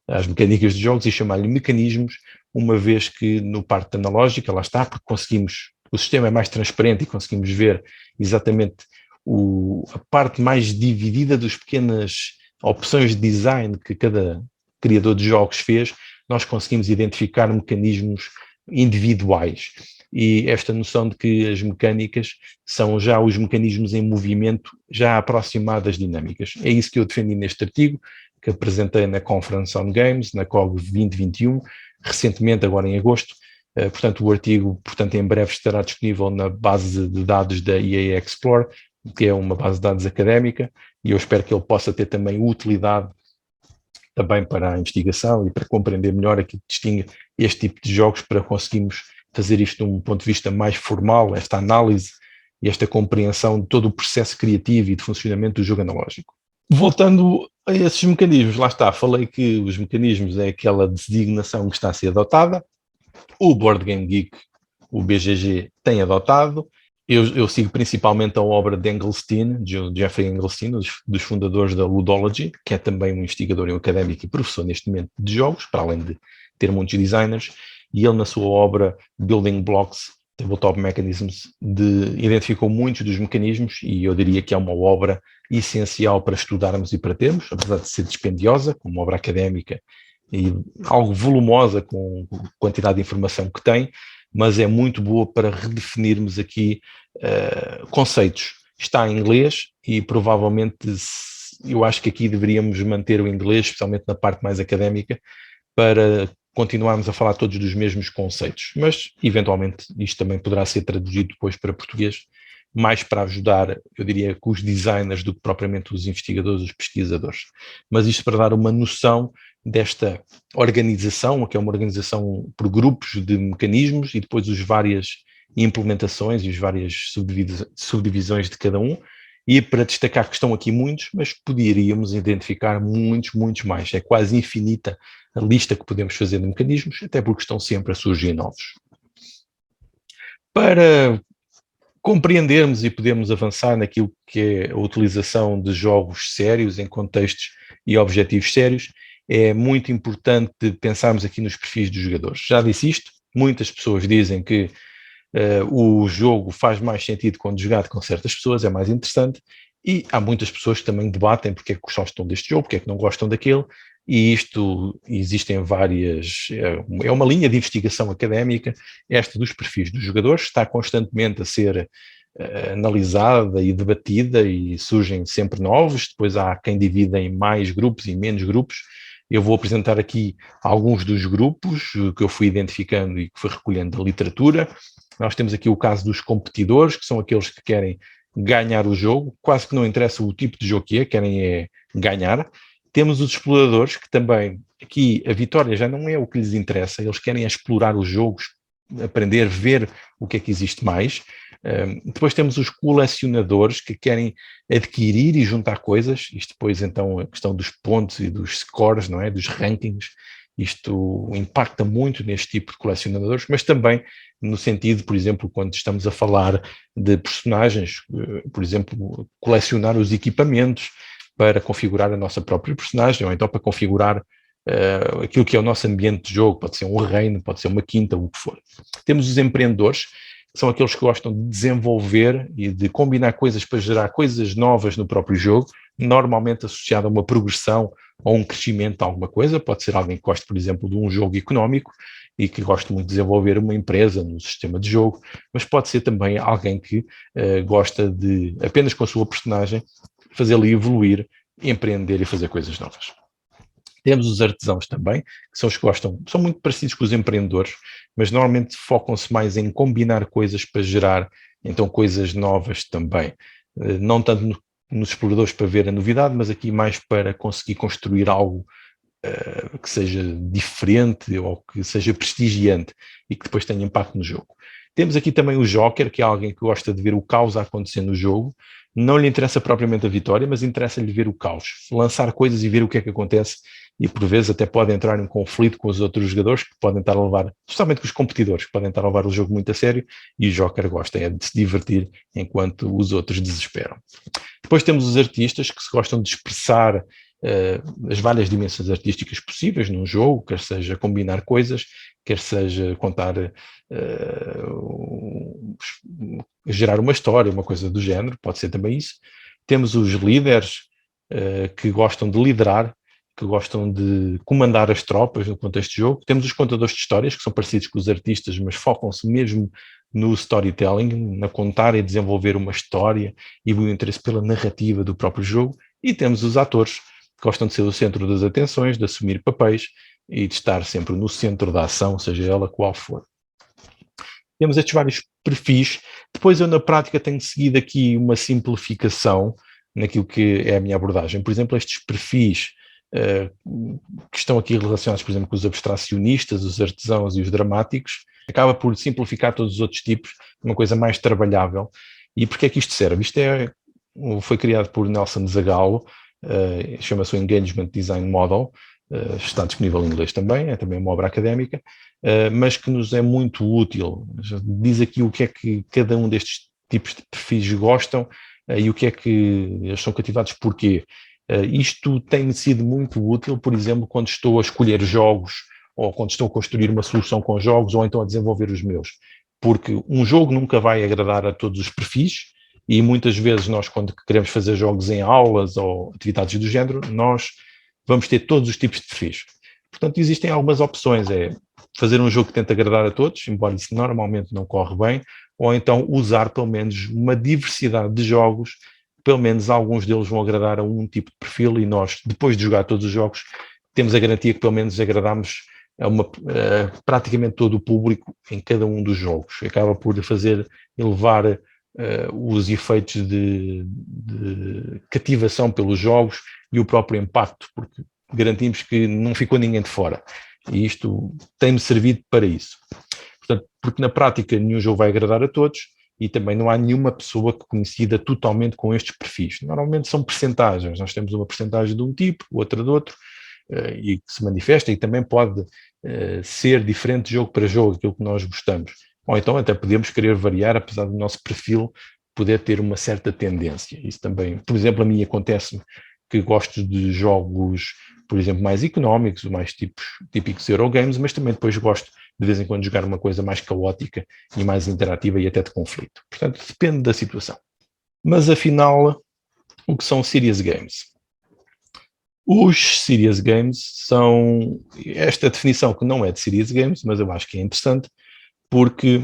as mecânicas de jogos, e chamar-lhe mecanismos, uma vez que no parte analógica, lá está, porque o sistema é mais transparente e conseguimos ver exatamente a parte mais dividida das pequenas opções de design que cada criador de jogos fez, nós conseguimos identificar mecanismos individuais. E esta noção de que as mecânicas são já os mecanismos em movimento, já aproximados das dinâmicas. É isso que eu defendi neste artigo, que apresentei na Conference on Games, na COG 2021, recentemente, agora em agosto. Portanto, o artigo, em breve estará disponível na base de dados da EA Explore, que é uma base de dados académica, e eu espero que ele possa ter também utilidade também para a investigação e para compreender melhor aquilo que distingue este tipo de jogos, para conseguirmos fazer isto de um ponto de vista mais formal, esta análise e esta compreensão de todo o processo criativo e de funcionamento do jogo analógico. Voltando a esses mecanismos, lá está, falei que os mecanismos é aquela designação que está a ser adotada, o Board Game Geek, o BGG, tem adotado. Eu sigo principalmente a obra de Engelstein, de Jeffrey Engelstein, dos fundadores da Ludology, que é também um investigador e um académico e professor neste momento de jogos, para além de ter muitos designers, e ele na sua obra Building Blocks, Tabletop Mechanisms, identificou muitos dos mecanismos, e eu diria que é uma obra essencial para estudarmos e para termos, apesar de ser dispendiosa, como uma obra académica, e algo volumosa com a quantidade de informação que tem, mas é muito boa para redefinirmos aqui conceitos. Está em inglês e provavelmente eu acho que aqui deveríamos manter o inglês, especialmente na parte mais académica, para continuarmos a falar todos dos mesmos conceitos. Mas, eventualmente, isto também poderá ser traduzido depois para português, mais para ajudar, eu diria, com os designers do que propriamente os investigadores, os pesquisadores. Mas isto para dar uma noção desta organização, que é uma organização por grupos de mecanismos, e depois as várias implementações e as várias subdivisões de cada um, e para destacar que estão aqui muitos, mas poderíamos identificar muitos, muitos mais. É quase infinita a lista que podemos fazer de mecanismos, até porque estão sempre a surgir novos. Para compreendermos e podermos avançar naquilo que é a utilização de jogos sérios em contextos e objetivos sérios, é muito importante pensarmos aqui nos perfis dos jogadores. Já disse isto, muitas pessoas dizem que o jogo faz mais sentido quando jogado com certas pessoas, é mais interessante, e há muitas pessoas que também debatem porque é que gostam deste jogo, porque é que não gostam daquele, e isto existem várias, é uma linha de investigação académica, esta dos perfis dos jogadores, está constantemente a ser analisada e debatida, e surgem sempre novos. Depois há quem divida em mais grupos e menos grupos, Eu vou apresentar aqui alguns dos grupos que eu fui identificando e que fui recolhendo da literatura. Nós temos aqui o caso dos competidores, que são aqueles que querem ganhar o jogo, quase que não interessa o tipo de jogo que é, querem é ganhar. Temos os exploradores, que também, aqui a vitória já não é o que lhes interessa, eles querem explorar os jogos, aprender, ver o que é que existe mais. Depois temos os colecionadores, que querem adquirir e juntar coisas, isto depois então a questão dos pontos e dos scores, não é? Dos rankings, isto impacta muito neste tipo de colecionadores, mas também no sentido, por exemplo, quando estamos a falar de personagens, por exemplo, colecionar os equipamentos para configurar a nossa própria personagem, ou então para configurar aquilo que é o nosso ambiente de jogo, pode ser um reino, pode ser uma quinta, o que for. Temos os empreendedores, que são aqueles que gostam de desenvolver e de combinar coisas para gerar coisas novas no próprio jogo, normalmente associado a uma progressão ou um crescimento de alguma coisa. Pode ser alguém que goste, por exemplo, de um jogo económico e que goste muito de desenvolver uma empresa no sistema de jogo, mas pode ser também alguém que gosta de, apenas com a sua personagem, fazê-la evoluir, empreender e fazer coisas novas. Temos os artesãos também, que são os que gostam, são muito parecidos com os empreendedores, mas normalmente focam-se mais em combinar coisas para gerar, então, coisas novas também. Não tanto nos exploradores para ver a novidade, mas aqui mais para conseguir construir algo que seja diferente ou que seja prestigiante e que depois tenha impacto no jogo. Temos aqui também o Joker, que é alguém que gosta de ver o caos a acontecer no jogo. Não lhe interessa propriamente a vitória, mas interessa-lhe ver o caos, lançar coisas e ver o que é que acontece, e por vezes até pode entrar em conflito com os outros jogadores que podem estar a levar, especialmente com os competidores, que podem estar a levar o jogo muito a sério, e o Joker gosta de se divertir enquanto os outros desesperam. Depois temos os artistas, que se gostam de expressar as várias dimensões artísticas possíveis num jogo, quer seja combinar coisas, quer seja contar, gerar uma história, uma coisa do género, pode ser também isso. Temos os líderes que gostam de liderar, que gostam de comandar as tropas no contexto de jogo. Temos os contadores de histórias, que são parecidos com os artistas, mas focam-se mesmo no storytelling, na contar e desenvolver uma história e o interesse pela narrativa do próprio jogo. E temos os atores, que gostam de ser o centro das atenções, de assumir papéis e de estar sempre no centro da ação, seja ela qual for. Temos estes vários perfis. Depois eu, na prática, tenho seguido aqui uma simplificação naquilo que é a minha abordagem. Por exemplo, estes perfis que estão aqui relacionados, por exemplo, com os abstracionistas, os artesãos e os dramáticos, acaba por simplificar todos os outros tipos, uma coisa mais trabalhável. E porquê é que isto serve? Isto foi criado por Nelson Zagallo, chama-se o Engagement Design Model, está disponível em inglês também, é também uma obra académica, mas que nos é muito útil. Diz aqui o que é que cada um destes tipos de perfis gostam e o que é que eles são cativados porquê. Isto tem sido muito útil, por exemplo, quando estou a escolher jogos ou quando estou a construir uma solução com jogos ou então a desenvolver os meus. Porque um jogo nunca vai agradar a todos os perfis e muitas vezes nós, quando queremos fazer jogos em aulas ou atividades do género, nós vamos ter todos os tipos de perfis. Portanto, existem algumas opções, é fazer um jogo que tenta agradar a todos, embora isso normalmente não corre bem, ou então usar pelo menos uma diversidade de jogos, pelo menos alguns deles vão agradar a um tipo de perfil e nós, depois de jogar todos os jogos, temos a garantia que pelo menos agradamos a praticamente todo o público em cada um dos jogos. Acaba por fazer elevar os efeitos de cativação pelos jogos e o próprio impacto, porque garantimos que não ficou ninguém de fora. E isto tem-me servido para isso. Portanto, porque na prática nenhum jogo vai agradar a todos e também não há nenhuma pessoa que coincida totalmente com estes perfis. Normalmente são percentagens. Nós temos uma percentagem de um tipo, outra de outro, e que se manifesta e também pode ser diferente de jogo para jogo, aquilo que nós gostamos. Ou então até podemos querer variar, apesar do nosso perfil poder ter uma certa tendência. Isso também, por exemplo, a mim acontece que gosto de jogos, por exemplo, mais económicos, mais típicos Eurogames, mas também depois gosto de vez em quando jogar uma coisa mais caótica e mais interativa e até de conflito. Portanto, depende da situação. Mas afinal, o que são serious games? Os serious games são esta definição que não é de serious games, mas eu acho que é interessante, porque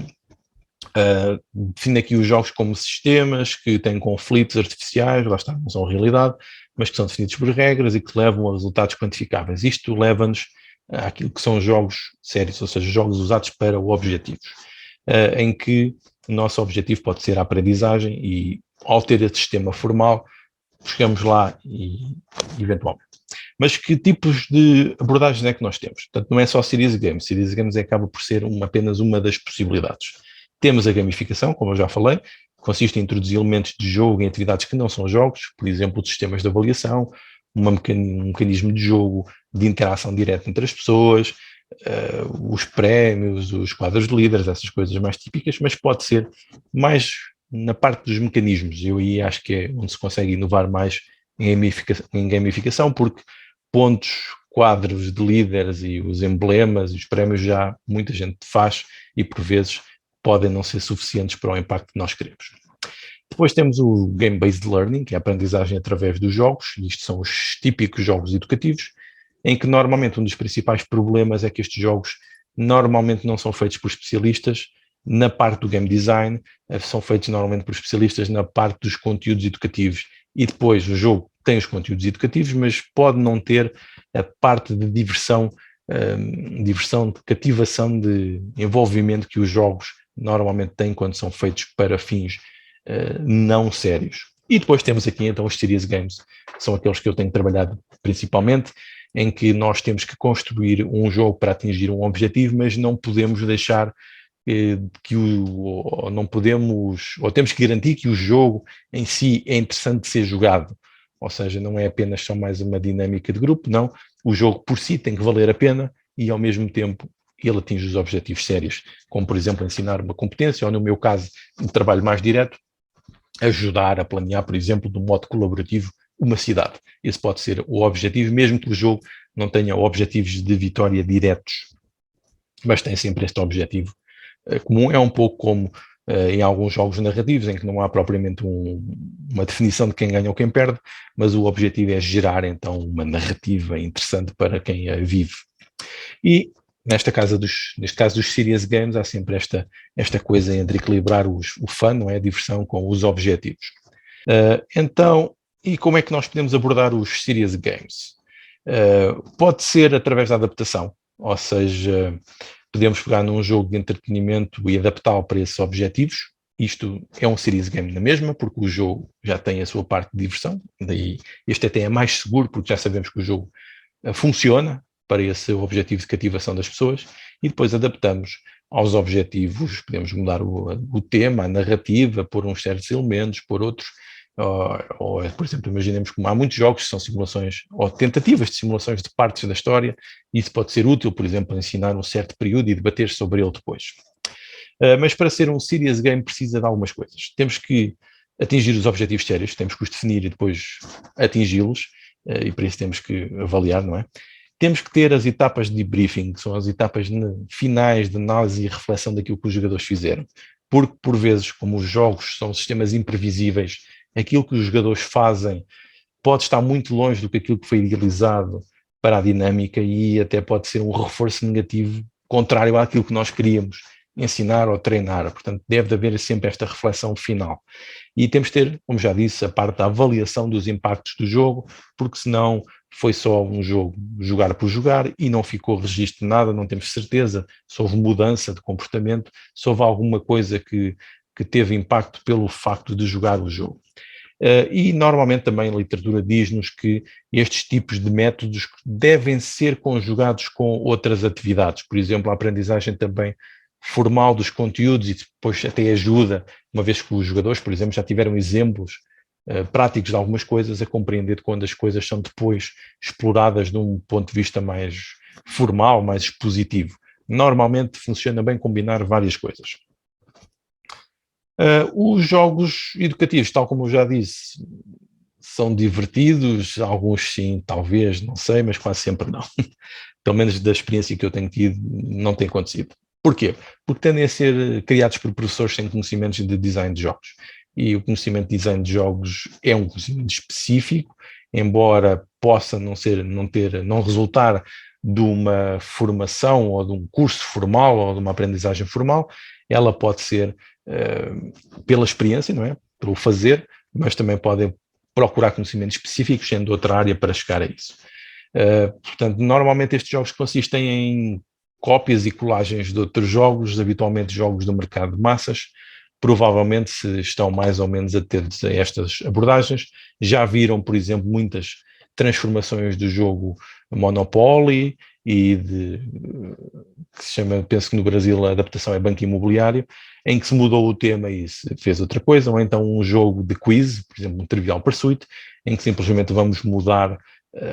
define aqui os jogos como sistemas que têm conflitos artificiais, lá está, não são realidade, mas que são definidos por regras e que levam a resultados quantificáveis. Isto leva-nos àquilo que são jogos sérios, ou seja, jogos usados para objetivos, em que o nosso objetivo pode ser a aprendizagem e, ao ter esse sistema formal, chegamos lá e eventualmente. Mas que tipos de abordagens é que nós temos? Portanto, não é só Serious Games. Serious Games acaba por ser apenas uma das possibilidades. Temos a gamificação, como eu já falei, que consiste em introduzir elementos de jogo em atividades que não são jogos, por exemplo, sistemas de avaliação, um mecanismo de jogo de interação direta entre as pessoas, os prémios, os quadros de líderes, essas coisas mais típicas, mas pode ser mais na parte dos mecanismos. Eu aí acho que é onde se consegue inovar mais em gamificação, porque pontos, quadros de líderes e os emblemas e os prémios já muita gente faz e por vezes podem não ser suficientes para o impacto que nós queremos. Depois temos o Game-Based Learning, que é a aprendizagem através dos jogos. Isto são os típicos jogos educativos, em que normalmente um dos principais problemas é que estes jogos normalmente não são feitos por especialistas na parte do game design, são feitos normalmente por especialistas na parte dos conteúdos educativos. E depois o jogo tem os conteúdos educativos, mas pode não ter a parte de diversão, de cativação, de envolvimento que os jogos normalmente têm quando são feitos para fins não sérios. E depois temos aqui então os Serious Games, que são aqueles que eu tenho trabalhado principalmente, em que nós temos que construir um jogo para atingir um objetivo, mas não podemos deixar ou não podemos, ou temos que garantir que o jogo em si é interessante de ser jogado. Ou seja, não é apenas só mais uma dinâmica de grupo, não. O jogo por si tem que valer a pena e, ao mesmo tempo, ele atinge os objetivos sérios, como, por exemplo, ensinar uma competência, ou, no meu caso, um trabalho mais direto, ajudar a planear, por exemplo, de um modo colaborativo, uma cidade. Esse pode ser o objetivo, mesmo que o jogo não tenha objetivos de vitória diretos, mas tem sempre este objetivo comum. É um pouco como em alguns jogos narrativos, em que não há propriamente uma definição de quem ganha ou quem perde, mas o objetivo é gerar então uma narrativa interessante para quem a vive. E neste caso dos Serious Games, há sempre esta coisa entre equilibrar o fun, não é? A diversão, com os objetivos. Então, e como é que nós podemos abordar os Serious Games? Pode ser através da adaptação, ou seja, podemos pegar num jogo de entretenimento e adaptá-lo para esses objetivos. Isto é um Serious Game na mesma, porque o jogo já tem a sua parte de diversão, daí este até é mais seguro, porque já sabemos que o jogo funciona para esse objetivo de cativação das pessoas, e depois adaptamos aos objetivos, podemos mudar o tema, a narrativa, pôr uns certos elementos, pôr outros, ou, por exemplo, imaginemos como há muitos jogos que são simulações, ou tentativas de simulações de partes da história, e isso pode ser útil, por exemplo, para ensinar um certo período e debater sobre ele depois. Mas para ser um serious game precisa de algumas coisas. Temos que atingir os objetivos sérios, temos que os definir e depois atingi-los, e para isso temos que avaliar, não é? Temos que ter as etapas de debriefing, que são as etapas finais de análise e reflexão daquilo que os jogadores fizeram. Porque, por vezes, como os jogos são sistemas imprevisíveis, aquilo que os jogadores fazem pode estar muito longe do que aquilo que foi idealizado para a dinâmica e até pode ser um reforço negativo contrário àquilo que nós queríamos ensinar ou treinar. Portanto, deve haver sempre esta reflexão final. E temos de ter, como já disse, a parte da avaliação dos impactos do jogo, porque senão foi só um jogo jogar por jogar e não ficou registro de nada, não temos certeza se houve mudança de comportamento, se houve alguma coisa que teve impacto pelo facto de jogar o jogo. E normalmente também a literatura diz-nos que estes tipos de métodos devem ser conjugados com outras atividades, por exemplo, a aprendizagem também formal dos conteúdos, e depois até ajuda, uma vez que os jogadores, por exemplo, já tiveram exemplos práticos de algumas coisas, a compreender quando as coisas são depois exploradas de um ponto de vista mais formal, mais expositivo. Normalmente funciona bem combinar várias coisas. Os jogos educativos, tal como eu já disse, são divertidos, alguns sim, talvez, não sei, mas quase sempre não. Pelo menos da experiência que eu tenho tido, não tem acontecido. Porquê? Porque tendem a ser criados por professores sem conhecimentos de design de jogos. E o conhecimento de design de jogos é um conhecimento específico, embora possa não resultar de uma formação ou de um curso formal ou de uma aprendizagem formal, ela pode ser pela experiência, não é? Pelo fazer, mas também pode procurar conhecimentos específicos, sendo outra área para chegar a isso. Portanto, normalmente estes jogos consistem em cópias e colagens de outros jogos, habitualmente jogos do mercado de massas. Provavelmente, se estão mais ou menos atentos a estas abordagens, já viram, por exemplo, muitas transformações do jogo Monopoly e que se chama, penso que no Brasil a adaptação é Banco Imobiliário, em que se mudou o tema e se fez outra coisa, ou então um jogo de quiz, por exemplo, um Trivial Pursuit, em que simplesmente vamos mudar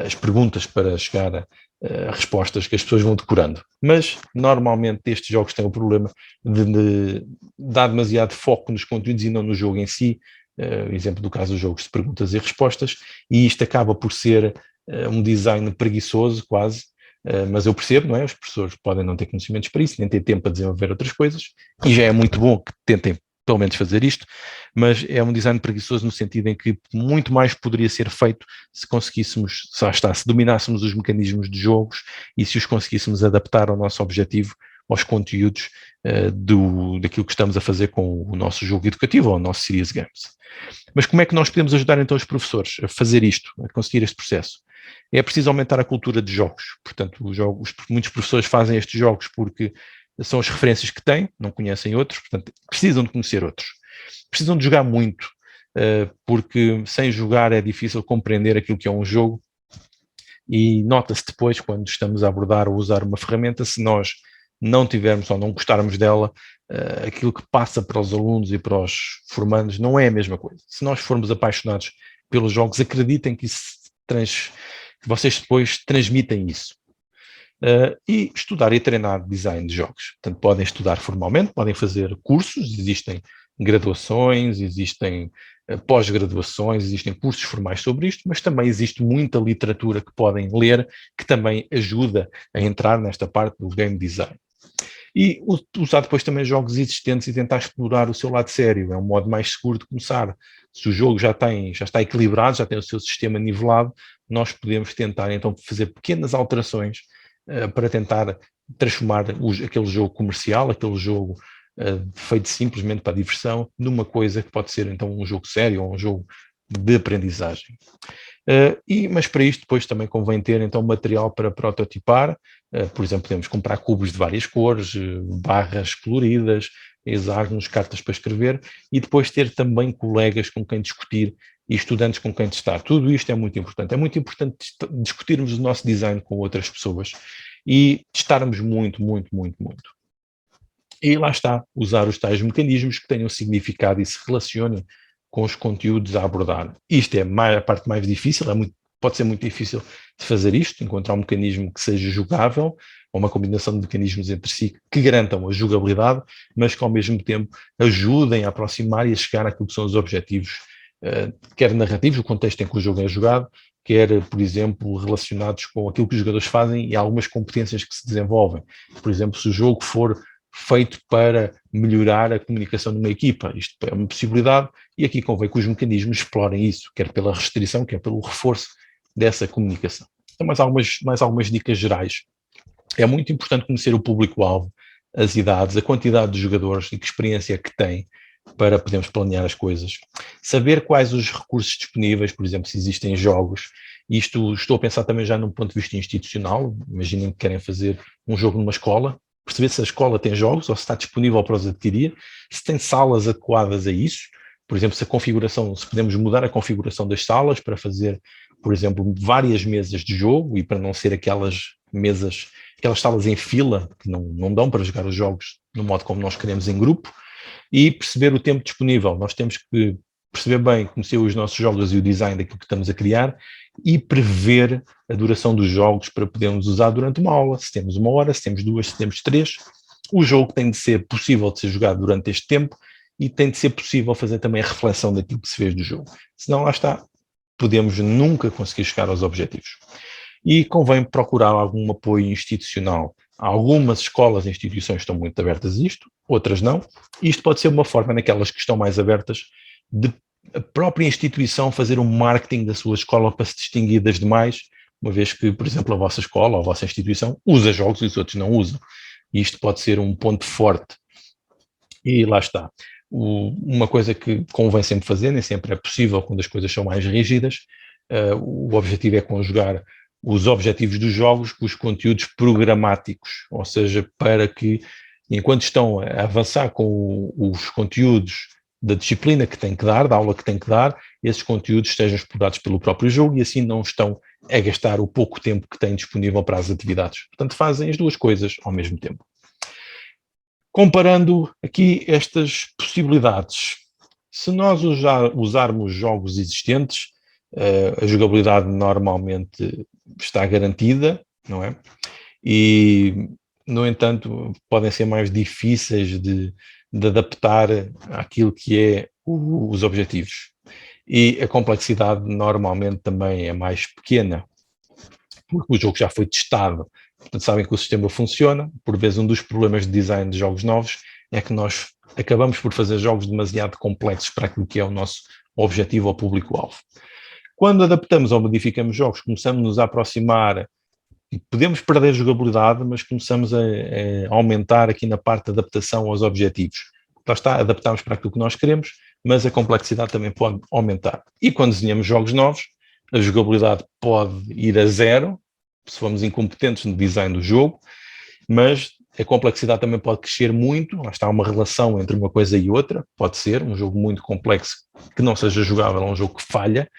as perguntas para chegar a respostas que as pessoas vão decorando. Mas, normalmente, estes jogos têm o problema de dar demasiado foco nos conteúdos e não no jogo em si. Exemplo do caso dos jogos de perguntas e respostas, e isto acaba por ser um design preguiçoso quase, mas eu percebo, não é? Os professores podem não ter conhecimentos para isso, nem ter tempo para desenvolver outras coisas, e já é muito bom que tentem pelo menos fazer isto, mas é um design preguiçoso no sentido em que muito mais poderia ser feito se conseguíssemos, se dominássemos os mecanismos de jogos e se os conseguíssemos adaptar ao nosso objetivo, aos conteúdos daquilo que estamos a fazer com o nosso jogo educativo ou o nosso Serious Games. Mas como é que nós podemos ajudar então os professores a fazer isto, a conseguir este processo? É preciso aumentar a cultura de jogos. Portanto, muitos professores fazem estes jogos porque são as referências que têm, não conhecem outros, portanto, precisam de conhecer outros. Precisam de jogar muito, porque sem jogar é difícil compreender aquilo que é um jogo, e nota-se depois, quando estamos a abordar ou usar uma ferramenta, se nós não tivermos ou não gostarmos dela, aquilo que passa para os alunos e para os formandos não é a mesma coisa. Se nós formos apaixonados pelos jogos, acreditem que vocês depois transmitem isso. E estudar e treinar design de jogos. Portanto, podem estudar formalmente, podem fazer cursos, existem graduações, existem pós-graduações, existem cursos formais sobre isto, mas também existe muita literatura que podem ler, que também ajuda a entrar nesta parte do game design. E usar depois também jogos existentes e tentar explorar o seu lado sério, é um modo mais seguro de começar. Se o jogo já está equilibrado, já tem o seu sistema nivelado, nós podemos tentar então fazer pequenas alterações para tentar transformar aquele jogo comercial, aquele jogo feito simplesmente para a diversão, numa coisa que pode ser então um jogo sério ou um jogo de aprendizagem. Mas para isto depois também convém ter então material para prototipar. Por exemplo, podemos comprar cubos de várias cores, barras coloridas, hexágonos, cartas para escrever, e depois ter também colegas com quem discutir e estudantes com quem testar. Tudo isto é muito importante. É muito importante discutirmos o nosso design com outras pessoas e testarmos muito, muito, muito, muito. E lá está, usar os tais mecanismos que tenham significado e se relacionem com os conteúdos a abordar. Isto é a parte mais difícil, pode ser muito difícil de fazer isto, encontrar um mecanismo que seja jogável, ou uma combinação de mecanismos entre si que garantam a jogabilidade, mas que ao mesmo tempo ajudem a aproximar e a chegar àquilo que são os objetivos, quer narrativos, o contexto em que o jogo é jogado, quer, por exemplo, relacionados com aquilo que os jogadores fazem e algumas competências que se desenvolvem. Por exemplo, se o jogo for feito para melhorar a comunicação de uma equipa, isto é uma possibilidade, e aqui convém que os mecanismos explorem isso, quer pela restrição, quer pelo reforço dessa comunicação. Então, mais algumas dicas gerais. É muito importante conhecer o público-alvo, as idades, a quantidade de jogadores e que experiência que têm para podermos planear as coisas. Saber quais os recursos disponíveis, por exemplo, se existem jogos. Isto estou a pensar também já num ponto de vista institucional. Imaginem que querem fazer um jogo numa escola, perceber se a escola tem jogos ou se está disponível para os adquirir, se tem salas adequadas a isso. Por exemplo, se podemos mudar a configuração das salas para fazer, por exemplo, várias mesas de jogo e para não ser aquelas salas em fila que não dão para jogar os jogos no modo como nós queremos em grupo, e perceber o tempo disponível. Nós temos que perceber bem, conhecer os nossos jogos e o design daquilo que estamos a criar e prever a duração dos jogos para podermos usar durante uma aula. Se temos 1 hora, se temos 2, se temos 3, o jogo tem de ser possível de ser jogado durante este tempo e tem de ser possível fazer também a reflexão daquilo que se fez do jogo. Senão, lá está, podemos nunca conseguir chegar aos objetivos. E convém procurar algum apoio institucional. Algumas escolas e instituições estão muito abertas a isto, outras não. Isto pode ser uma forma, naquelas que estão mais abertas, de a própria instituição fazer um marketing da sua escola para se distinguir das demais, uma vez que, por exemplo, a vossa escola ou a vossa instituição usa jogos e os outros não usam. E isto pode ser um ponto forte. E lá está. uma coisa que convém sempre fazer, nem sempre é possível quando as coisas são mais rígidas, o objetivo é conjugar os objetivos dos jogos com os conteúdos programáticos, ou seja, para que, enquanto estão a avançar com os conteúdos da disciplina que tem que dar, da aula que tem que dar, esses conteúdos sejam explorados pelo próprio jogo e assim não estão a gastar o pouco tempo que têm disponível para as atividades. Portanto, fazem as duas coisas ao mesmo tempo. Comparando aqui estas possibilidades, se nós usarmos jogos existentes, a jogabilidade normalmente está garantida, não é? E, no entanto, podem ser mais difíceis de adaptar àquilo que é os objetivos. E a complexidade normalmente também é mais pequena, porque o jogo já foi testado. Portanto, sabem que o sistema funciona. Por vezes, um dos problemas de design de jogos novos é que nós acabamos por fazer jogos demasiado complexos para aquilo que é o nosso objetivo ou público-alvo. Quando adaptamos ou modificamos jogos, começamos a nos aproximar e podemos perder jogabilidade, mas começamos a aumentar aqui na parte de adaptação aos objetivos. Lá está, adaptamos para aquilo que nós queremos, mas a complexidade também pode aumentar. E quando desenhamos jogos novos, a jogabilidade pode ir a zero, se formos incompetentes no design do jogo, mas a complexidade também pode crescer muito. Lá está uma relação entre uma coisa e outra. Pode ser um jogo muito complexo que não seja jogável, é um jogo que falha,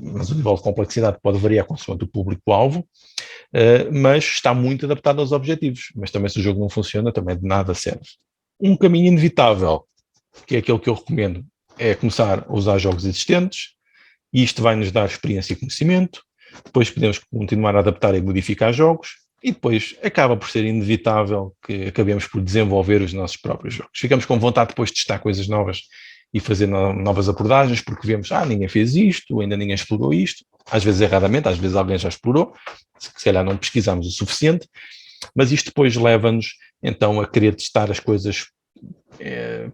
mas o nível de complexidade pode variar consoante o público-alvo, mas está muito adaptado aos objetivos. Mas também, se o jogo não funciona, também de nada serve. Um caminho inevitável, que é aquele que eu recomendo, é começar a usar jogos existentes. Isto vai nos dar experiência e conhecimento. Depois podemos continuar a adaptar e modificar jogos. E depois acaba por ser inevitável que acabemos por desenvolver os nossos próprios jogos. Ficamos com vontade depois de testar coisas novas e fazer novas abordagens, porque vemos, ninguém fez isto, ainda ninguém explorou isto. Às vezes erradamente, às vezes alguém já explorou, se calhar não pesquisamos o suficiente, mas isto depois leva-nos então a querer testar as coisas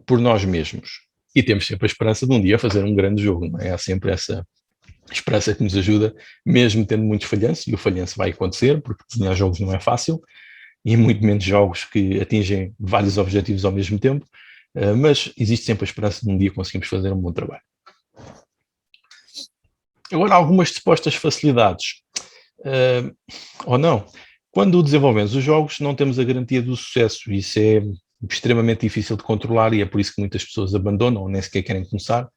por nós mesmos. E temos sempre a esperança de um dia fazer um grande jogo, não é? Há sempre essa esperança que nos ajuda, mesmo tendo muitos falhanços, e o falhanço vai acontecer, porque desenhar jogos não é fácil, e muito menos jogos que atingem vários objetivos ao mesmo tempo, mas existe sempre a esperança de um dia conseguirmos fazer um bom trabalho. Agora, algumas supostas facilidades, ou não. Quando desenvolvemos os jogos, não temos a garantia do sucesso, isso é extremamente difícil de controlar, e é por isso que muitas pessoas abandonam, ou nem sequer querem começar,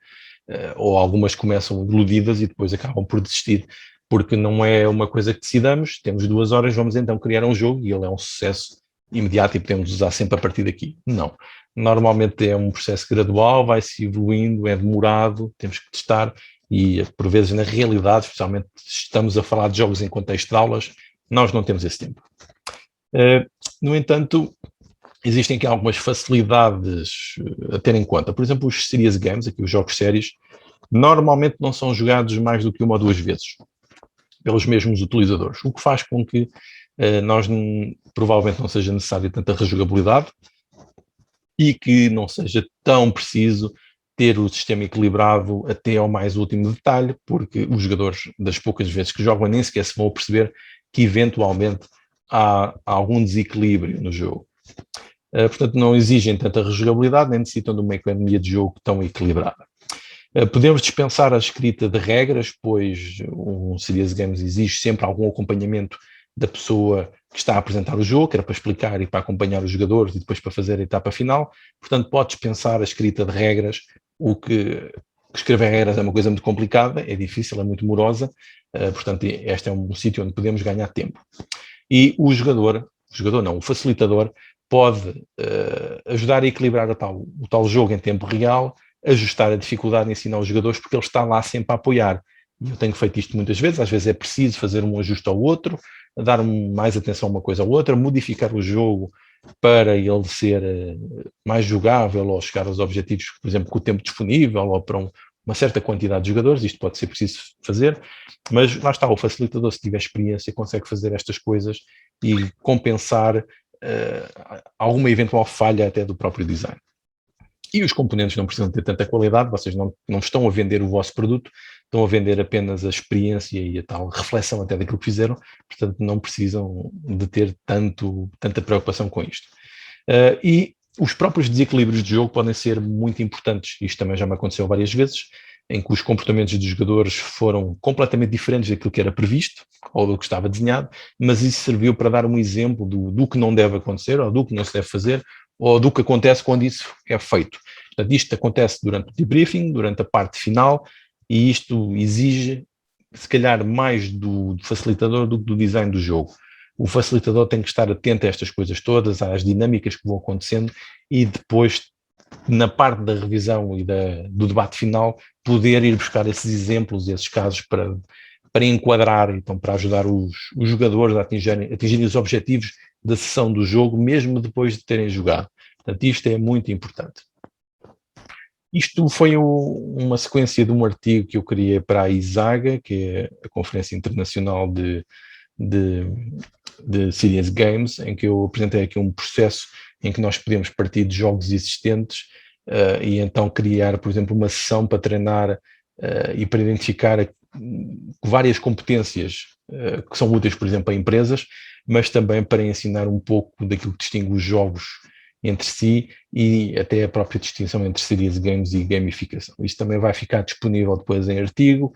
ou algumas começam iludidas e depois acabam por desistir, porque não é uma coisa que decidamos, temos 2 horas, vamos então criar um jogo e ele é um sucesso imediato e podemos usar sempre a partir daqui. Não. Normalmente é um processo gradual, vai-se evoluindo, é demorado, temos que testar e, por vezes, na realidade, especialmente se estamos a falar de jogos em contexto de aulas, nós não temos esse tempo. No entanto, existem aqui algumas facilidades a ter em conta. Por exemplo, os serious games, aqui os jogos sérios, normalmente não são jogados mais do que 1 ou 2 vezes pelos mesmos utilizadores, o que faz com que nós provavelmente não seja necessário tanta rejogabilidade e que não seja tão preciso ter o sistema equilibrado até ao mais último detalhe, porque os jogadores, das poucas vezes que jogam, nem sequer se vão perceber que eventualmente há algum desequilíbrio no jogo. Portanto, não exigem tanta rejogabilidade, nem necessitam de uma economia de jogo tão equilibrada. Podemos dispensar a escrita de regras, pois um serious games exige sempre algum acompanhamento da pessoa que está a apresentar o jogo, que era para explicar e para acompanhar os jogadores e depois para fazer a etapa final. Portanto, pode dispensar a escrita de regras, o que escrever regras é uma coisa muito complicada, é difícil, é muito morosa, portanto, este é um sítio onde podemos ganhar tempo. E o facilitador, pode ajudar a equilibrar o tal jogo em tempo real, ajustar a dificuldade, ensinar os jogadores, porque ele está lá sempre a apoiar. E eu tenho feito isto muitas vezes, às vezes é preciso fazer um ajuste ao outro, dar mais atenção a uma coisa ou outra, modificar o jogo para ele ser mais jogável ou chegar aos objetivos, por exemplo, com o tempo disponível ou para uma certa quantidade de jogadores. Isto pode ser preciso fazer, mas lá está, o facilitador, se tiver experiência, consegue fazer estas coisas e compensar alguma eventual falha até do próprio design. E os componentes não precisam ter tanta qualidade, vocês não estão a vender o vosso produto, estão a vender apenas a experiência e a tal reflexão até daquilo que fizeram, portanto não precisam de ter tanta preocupação com isto. E Os próprios desequilíbrios de jogo podem ser muito importantes. Isto também já me aconteceu várias vezes, em que os comportamentos dos jogadores foram completamente diferentes daquilo que era previsto ou do que estava desenhado, mas isso serviu para dar um exemplo do que não deve acontecer, ou do que não se deve fazer, ou do que acontece quando isso é feito. Portanto, isto acontece durante o debriefing, durante a parte final, e isto exige, se calhar, mais do facilitador do que do design do jogo. O facilitador tem que estar atento a estas coisas todas, às dinâmicas que vão acontecendo, e depois, na parte da revisão e do debate final, poder ir buscar esses exemplos, esses casos para enquadrar, então para ajudar os jogadores a atingirem os objetivos da sessão do jogo, mesmo depois de terem jogado. Portanto, isto é muito importante. Isto foi uma sequência de um artigo que eu criei para a ISAGA, que é a Conferência Internacional de Serious Games, em que eu apresentei aqui um processo em que nós podemos partir de jogos existentes e então criar, por exemplo, uma sessão para treinar e para identificar várias competências que são úteis, por exemplo, a empresas, mas também para ensinar um pouco daquilo que distingue os jogos entre si e até a própria distinção entre serious games e gamificação. Isto também vai ficar disponível depois em artigo.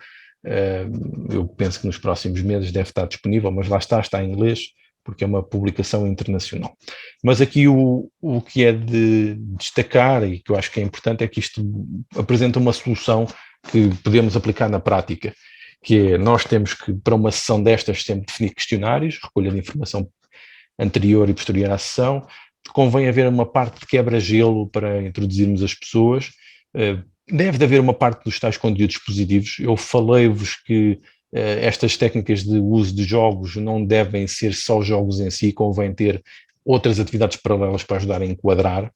Eu penso que nos próximos meses deve estar disponível, mas lá está em inglês, porque é uma publicação internacional. Mas aqui o que é de destacar, e que eu acho que é importante, é que isto apresenta uma solução que podemos aplicar na prática, que é, nós temos que, para uma sessão destas, sempre definir questionários, recolha de informação anterior e posterior à sessão. Convém haver uma parte de quebra-gelo para introduzirmos as pessoas. Deve de haver uma parte dos tais conteúdos positivos. Eu falei-vos que estas técnicas de uso de jogos não devem ser só jogos em si, convém ter outras atividades paralelas para ajudar a enquadrar.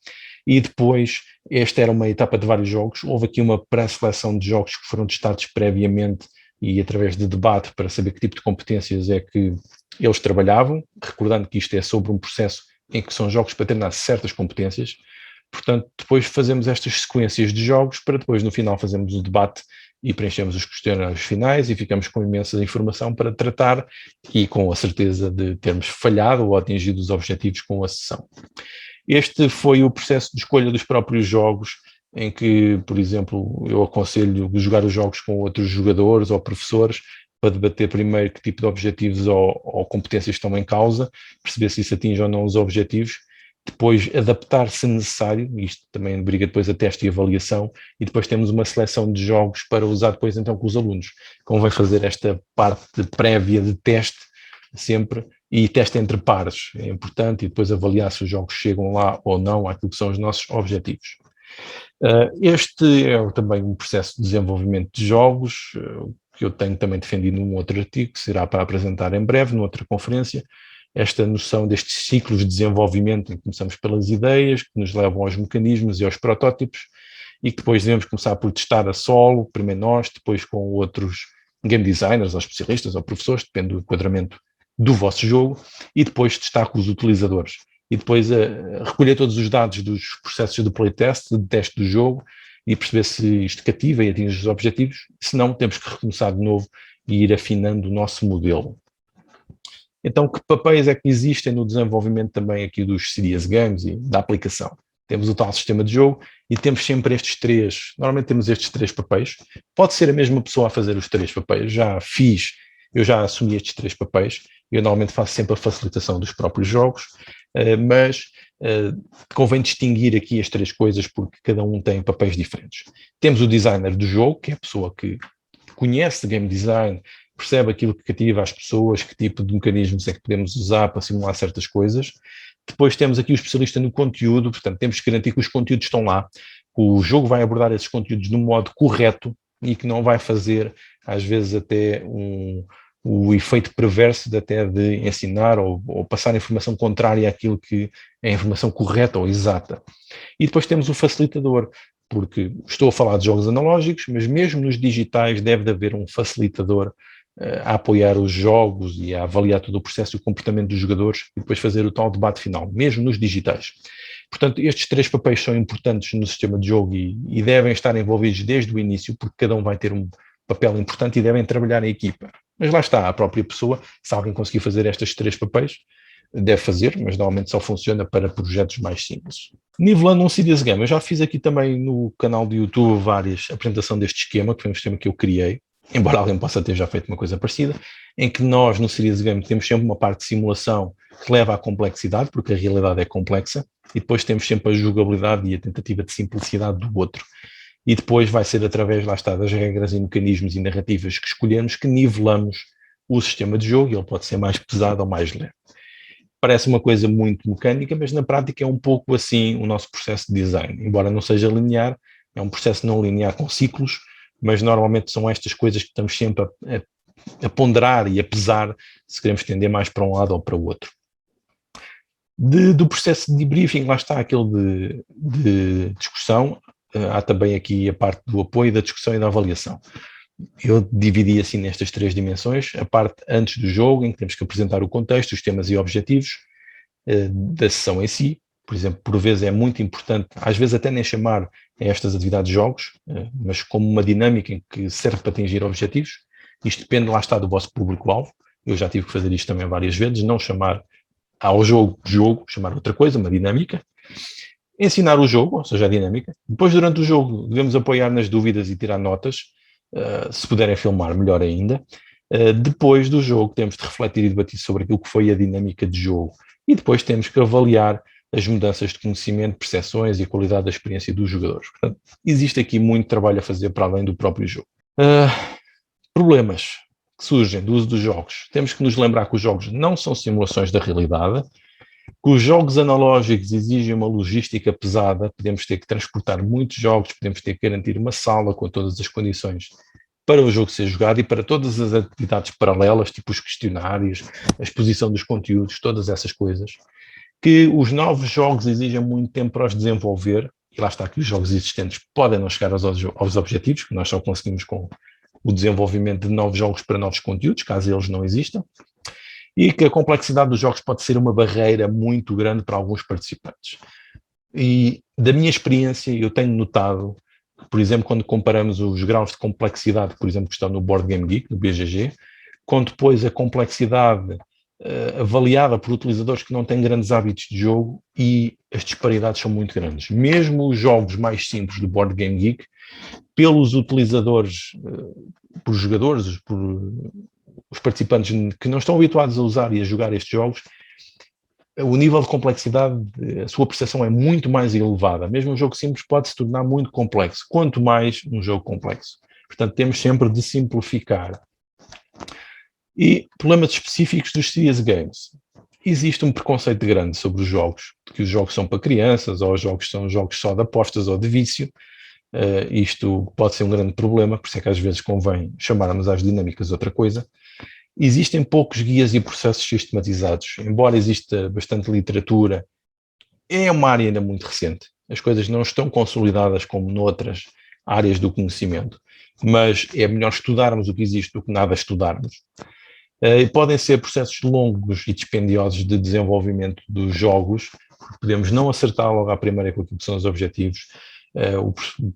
E depois, esta era uma etapa de vários jogos. Houve aqui uma pré-seleção de jogos que foram testados previamente e através de debate para saber que tipo de competências é que eles trabalhavam, recordando que isto é sobre um processo em que são jogos para treinar certas competências. Portanto, depois fazemos estas sequências de jogos para depois, no final, fazermos o debate e preenchemos os questionários finais e ficamos com imensa informação para tratar e com a certeza de termos falhado ou atingido os objetivos com a sessão. Este foi o processo de escolha dos próprios jogos, em que, por exemplo, eu aconselho jogar os jogos com outros jogadores ou professores para debater primeiro que tipo de objetivos ou competências estão em causa, perceber se isso atinge ou não os objetivos, depois adaptar se necessário, isto também obriga depois a teste e avaliação, e depois temos uma seleção de jogos para usar depois então com os alunos. Convém fazer esta parte prévia de teste sempre, e teste entre pares, é importante, e depois avaliar se os jogos chegam lá ou não àquilo que são os nossos objetivos. Este é também um processo de desenvolvimento de jogos, que eu tenho também defendido num outro artigo, que será para apresentar em breve, noutra conferência, esta noção destes ciclos de desenvolvimento, em que começamos pelas ideias, que nos levam aos mecanismos e aos protótipos, e que depois devemos começar por testar a solo, primeiro nós, depois com outros game designers, ou especialistas, ou professores, depende do enquadramento do vosso jogo, e depois testar com os utilizadores. E depois recolher todos os dados dos processos de playtest, de teste do jogo, e perceber se isto cativa e atinge os objetivos, senão temos que recomeçar de novo e ir afinando o nosso modelo. Então, que papéis é que existem no desenvolvimento também aqui dos serious games e da aplicação? Temos o tal sistema de jogo e temos sempre estes três, normalmente temos estes três papéis. Pode ser a mesma pessoa a fazer os três papéis, eu já assumi estes três papéis, eu normalmente faço sempre a facilitação dos próprios jogos, mas convém distinguir aqui as três coisas porque cada um tem papéis diferentes. Temos o designer do jogo, que é a pessoa que conhece game design, percebe aquilo que cativa as pessoas, que tipo de mecanismos é que podemos usar para simular certas coisas. Depois temos aqui o especialista no conteúdo, portanto temos que garantir que os conteúdos estão lá, que o jogo vai abordar esses conteúdos de um modo correto e que não vai fazer, às vezes, até o efeito perverso de até de ensinar ou passar informação contrária àquilo que é a informação correta ou exata. E depois temos o facilitador, porque estou a falar de jogos analógicos, mas mesmo nos digitais deve de haver um facilitador a apoiar os jogos e a avaliar todo o processo e o comportamento dos jogadores e depois fazer o tal debate final, mesmo nos digitais. Portanto, estes três papéis são importantes no sistema de jogo e devem estar envolvidos desde o início, porque cada um vai ter um papel importante e devem trabalhar em equipa. Mas lá está, a própria pessoa, se alguém conseguir fazer estes três papéis, deve fazer, mas normalmente só funciona para projetos mais simples. Nivelando um serious game, eu já fiz aqui também no canal do YouTube várias apresentação deste esquema, que foi um esquema que eu criei, embora alguém possa ter já feito uma coisa parecida, em que nós no serious game temos sempre uma parte de simulação que leva à complexidade, porque a realidade é complexa, e depois temos sempre a jogabilidade e a tentativa de simplicidade do outro. E depois vai ser através, lá está, das regras e mecanismos e narrativas que escolhemos que nivelamos o sistema de jogo, e ele pode ser mais pesado ou mais leve. Parece uma coisa muito mecânica, mas na prática é um pouco assim o nosso processo de design. Embora não seja linear, é um processo não linear com ciclos, mas normalmente são estas coisas que estamos sempre a ponderar e a pesar se queremos tender mais para um lado ou para o outro. Do processo de debriefing, lá está aquele de discussão, há também aqui a parte do apoio, da discussão e da avaliação. Eu dividi assim nestas três dimensões, a parte antes do jogo, em que temos que apresentar o contexto, os temas e objetivos da sessão em si. Por exemplo, por vezes é muito importante, às vezes até nem chamar a estas atividades de jogos, mas como uma dinâmica em que serve para atingir objetivos. Isto depende, lá está, do vosso público-alvo. Eu já tive que fazer isto também várias vezes, não chamar ao jogo, chamar outra coisa, uma dinâmica. Ensinar o jogo, ou seja, a dinâmica. Depois, durante o jogo, devemos apoiar nas dúvidas e tirar notas. Se puderem filmar, melhor ainda. Depois do jogo, temos de refletir e debater sobre aquilo que foi a dinâmica de jogo. E depois temos que avaliar as mudanças de conhecimento, percepções e a qualidade da experiência dos jogadores. Portanto, existe aqui muito trabalho a fazer para além do próprio jogo. Problemas que surgem do uso dos jogos. Temos que nos lembrar que os jogos não são simulações da realidade, que os jogos analógicos exigem uma logística pesada, podemos ter que transportar muitos jogos, podemos ter que garantir uma sala com todas as condições para o jogo ser jogado e para todas as atividades paralelas, tipo os questionários, a exposição dos conteúdos, todas essas coisas, que os novos jogos exigem muito tempo para os desenvolver, e lá está que os jogos existentes podem não chegar aos objetivos, que nós só conseguimos com o desenvolvimento de novos jogos para novos conteúdos, caso eles não existam, e que a complexidade dos jogos pode ser uma barreira muito grande para alguns participantes. E da minha experiência, eu tenho notado, por exemplo, quando comparamos os graus de complexidade, por exemplo, que estão no Board Game Geek, no BGG, com depois a complexidade avaliada por utilizadores que não têm grandes hábitos de jogo, e as disparidades são muito grandes. Mesmo os jogos mais simples do Board Game Geek, pelos utilizadores, por jogadores, por os participantes que não estão habituados a usar e a jogar estes jogos, o nível de complexidade, a sua percepção é muito mais elevada. Mesmo um jogo simples pode se tornar muito complexo, quanto mais um jogo complexo. Portanto, temos sempre de simplificar. E problemas específicos dos serious games. Existe um preconceito grande sobre os jogos, que os jogos são para crianças, ou os jogos são jogos só de apostas ou de vício. Isto pode ser um grande problema, por isso é que às vezes convém chamarmos às dinâmicas outra coisa. Existem poucos guias e processos sistematizados, embora exista bastante literatura, é uma área ainda muito recente. As coisas não estão consolidadas como noutras áreas do conhecimento, mas é melhor estudarmos o que existe do que nada estudarmos. Podem ser processos longos e dispendiosos de desenvolvimento dos jogos, porque podemos não acertar logo à primeira com aquilo que são os objetivos.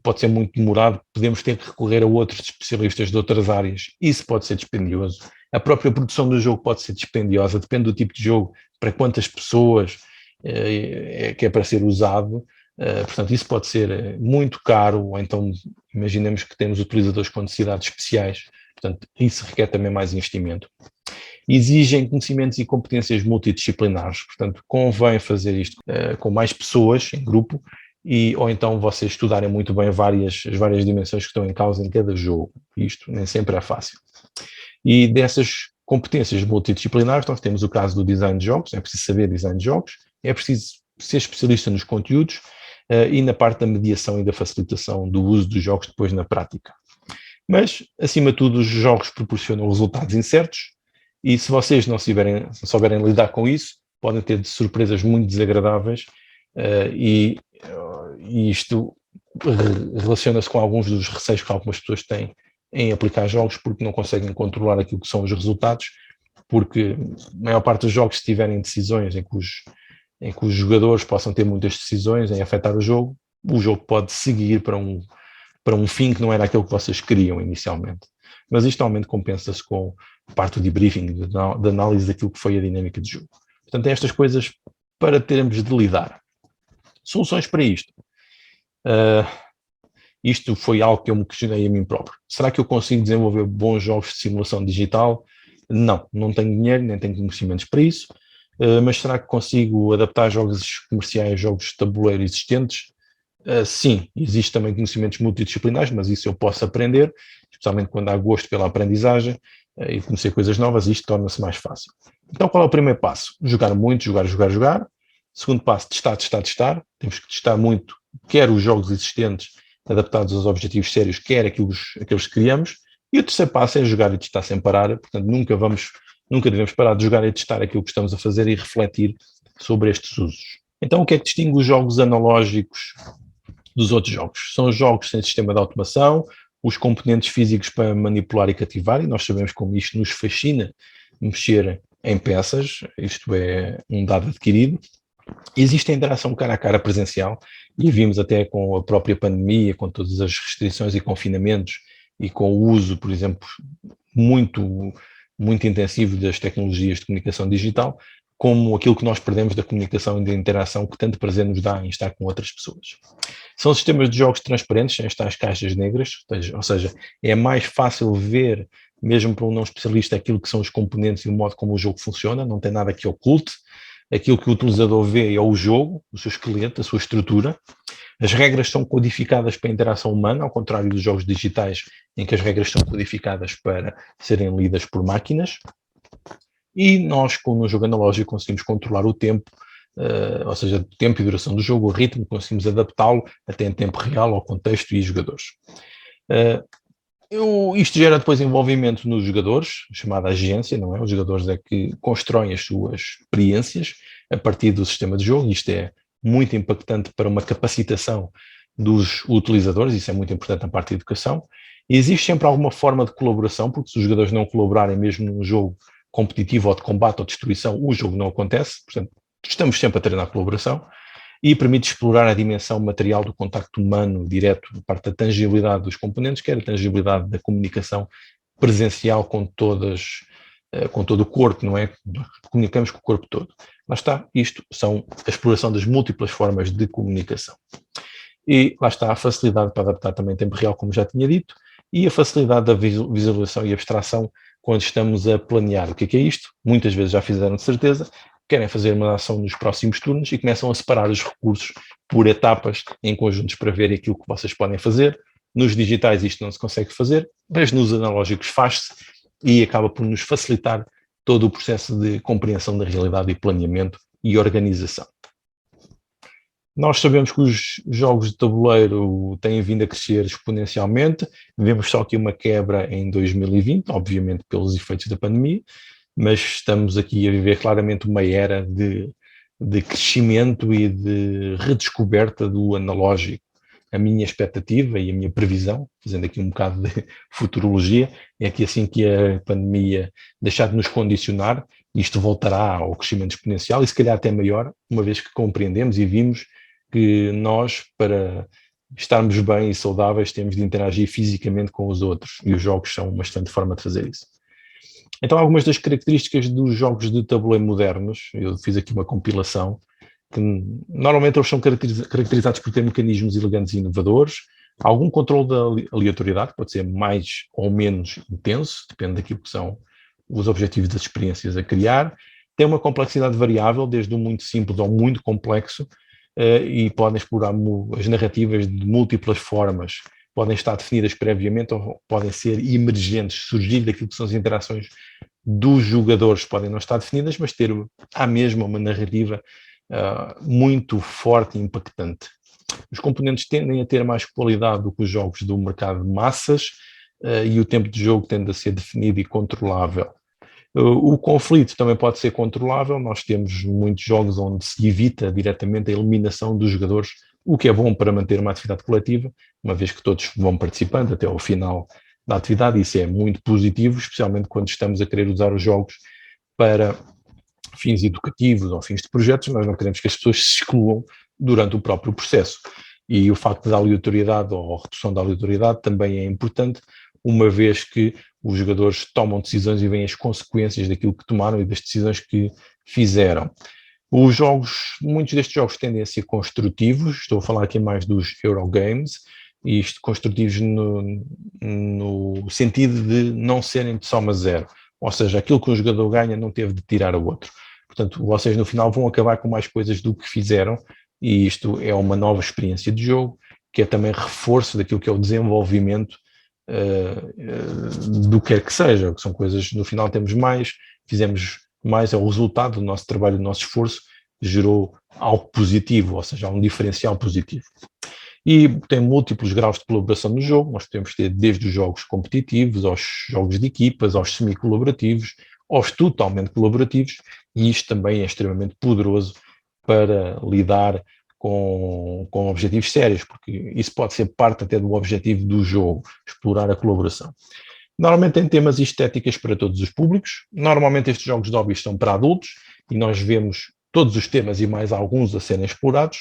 Pode ser muito demorado, podemos ter que recorrer a outros especialistas de outras áreas, isso pode ser dispendioso. A própria produção do jogo pode ser dispendiosa, depende do tipo de jogo, para quantas pessoas que é para ser usado. Portanto, isso pode ser muito caro, ou então imaginemos que temos utilizadores com necessidades especiais, portanto, isso requer também mais investimento. Exigem conhecimentos e competências multidisciplinares, portanto, convém fazer isto com mais pessoas, em grupo, ou então vocês estudarem muito bem as várias dimensões que estão em causa em cada jogo. Isto nem sempre é fácil. E dessas competências multidisciplinares, nós temos o caso do design de jogos, é preciso saber design de jogos, é preciso ser especialista nos conteúdos e na parte da mediação e da facilitação do uso dos jogos depois na prática. Mas, acima de tudo, os jogos proporcionam resultados incertos, e se vocês não souberem lidar com isso, podem ter surpresas muito desagradáveis, e isto relaciona-se com alguns dos receios que algumas pessoas têm em aplicar jogos, porque não conseguem controlar aquilo que são os resultados, porque a maior parte dos jogos, se tiverem decisões em que os jogadores possam ter muitas decisões em afetar o jogo pode seguir para um fim que não era aquele que vocês queriam inicialmente. Mas isto normalmente compensa-se com a parte do debriefing, da análise daquilo que foi a dinâmica de jogo. Portanto, é estas coisas para termos de lidar. soluções para isto. Isto foi algo que eu me questionei a mim próprio. Será que eu consigo desenvolver bons jogos de simulação digital? Não tenho dinheiro, nem tenho conhecimentos para isso, mas será que consigo adaptar jogos comerciais, jogos de tabuleiro existentes? Sim, existe também conhecimentos multidisciplinares, mas isso eu posso aprender, especialmente quando há gosto pela aprendizagem e conhecer coisas novas, isto torna-se mais fácil. Então, qual é o primeiro passo? Jogar muito, jogar. Segundo passo, testar. Temos que testar muito, quer os jogos existentes adaptados aos objetivos sérios, quer aqueles que criamos. E o terceiro passo é jogar e testar sem parar. Portanto, nunca devemos parar de jogar e testar aquilo que estamos a fazer e refletir sobre estes usos. Então, o que é que distingue os jogos analógicos dos outros jogos? São jogos sem sistema de automação, os componentes físicos para manipular e cativar, e nós sabemos como isto nos fascina mexer em peças, isto é um dado adquirido. Existe a interação cara a cara presencial, e vimos até com a própria pandemia, com todas as restrições e confinamentos, e com o uso, por exemplo, muito intensivo das tecnologias de comunicação digital, como aquilo que nós perdemos da comunicação e da interação que tanto prazer nos dá em estar com outras pessoas. São sistemas de jogos transparentes, sem estas caixas negras, ou seja, é mais fácil ver, mesmo para um não especialista, aquilo que são os componentes e o modo como o jogo funciona, não tem nada que oculte. Aquilo que o utilizador vê é o jogo, o seu esqueleto, a sua estrutura. As regras são codificadas para a interação humana, ao contrário dos jogos digitais, em que as regras são codificadas para serem lidas por máquinas. E nós, no jogo analógico, conseguimos controlar o tempo, ou seja, o tempo e duração do jogo, o ritmo, conseguimos adaptá-lo até em tempo real ao contexto e jogadores. Isto gera depois envolvimento nos jogadores, chamada agência, não é? Os jogadores é que constroem as suas experiências a partir do sistema de jogo. Isto é muito impactante para uma capacitação dos utilizadores, isso é muito importante na parte da educação. E existe sempre alguma forma de colaboração, porque se os jogadores não colaborarem mesmo num jogo competitivo ou de combate ou de destruição, o jogo não acontece. Portanto, estamos sempre a treinar a colaboração. E permite explorar a dimensão material do contacto humano direto, a parte da tangibilidade dos componentes, quer a tangibilidade da comunicação presencial com todo o corpo, não é? Comunicamos com o corpo todo. Lá está, isto são a exploração das múltiplas formas de comunicação. E lá está a facilidade para adaptar também em tempo real, como já tinha dito, e a facilidade da visualização e abstração quando estamos a planear. O que é isto? Muitas vezes já fizeram de certeza, querem fazer uma ação nos próximos turnos e começam a separar os recursos por etapas em conjuntos para ver aquilo que vocês podem fazer. Nos digitais isto não se consegue fazer, mas nos analógicos faz-se e acaba por nos facilitar todo o processo de compreensão da realidade e planeamento e organização. Nós sabemos que os jogos de tabuleiro têm vindo a crescer exponencialmente, vemos só aqui uma quebra em 2020, obviamente pelos efeitos da pandemia, mas estamos aqui a viver claramente uma era de crescimento e de redescoberta do analógico. A minha expectativa e a minha previsão, fazendo aqui um bocado de futurologia, é que assim que a pandemia deixar de nos condicionar, isto voltará ao crescimento exponencial e se calhar até maior, uma vez que compreendemos e vimos que nós, para estarmos bem e saudáveis, temos de interagir fisicamente com os outros e os jogos são uma excelente forma de fazer isso. Então, algumas das características dos jogos de tabuleiro modernos, eu fiz aqui uma compilação, que normalmente eles são caracterizados por ter mecanismos elegantes e inovadores, algum controle da aleatoriedade, pode ser mais ou menos intenso, depende daquilo que são os objetivos das experiências a criar, tem uma complexidade variável, desde o muito simples ao muito complexo, e podem explorar as narrativas de múltiplas formas, podem estar definidas previamente ou podem ser emergentes, surgir daquilo que são as interações dos jogadores, podem não estar definidas, mas ter à mesma uma narrativa muito forte e impactante. Os componentes tendem a ter mais qualidade do que os jogos do mercado de massas e o tempo de jogo tende a ser definido e controlável. O conflito também pode ser controlável, nós temos muitos jogos onde se evita diretamente a eliminação dos jogadores, o que é bom para manter uma atividade coletiva, uma vez que todos vão participando até ao final da atividade, isso é muito positivo, especialmente quando estamos a querer usar os jogos para fins educativos ou fins de projetos, nós não queremos que as pessoas se excluam durante o próprio processo. E o facto da aleatoriedade ou a redução da aleatoriedade também é importante, uma vez que os jogadores tomam decisões e veem as consequências daquilo que tomaram e das decisões que fizeram. Os jogos, muitos destes jogos tendem a ser construtivos, estou a falar aqui mais dos Eurogames, e isto construtivos no sentido de não serem de soma zero, ou seja, aquilo que um jogador ganha não teve de tirar o outro. Portanto, vocês no final vão acabar com mais coisas do que fizeram, e isto é uma nova experiência de jogo, que é também reforço daquilo que é o desenvolvimento do que quer que seja, que são coisas, no final temos mais, fizemos mais, é o resultado do nosso trabalho, do nosso esforço, gerou algo positivo, ou seja, um diferencial positivo. E tem múltiplos graus de colaboração no jogo, nós podemos ter desde os jogos competitivos, aos jogos de equipas, aos semi-colaborativos, aos totalmente colaborativos, e isto também é extremamente poderoso para lidar com objetivos sérios, porque isso pode ser parte até do objetivo do jogo, explorar a colaboração. Normalmente tem temas e estéticas para todos os públicos, normalmente estes jogos de hobbies são para adultos, e nós vemos todos os temas e mais alguns a serem explorados,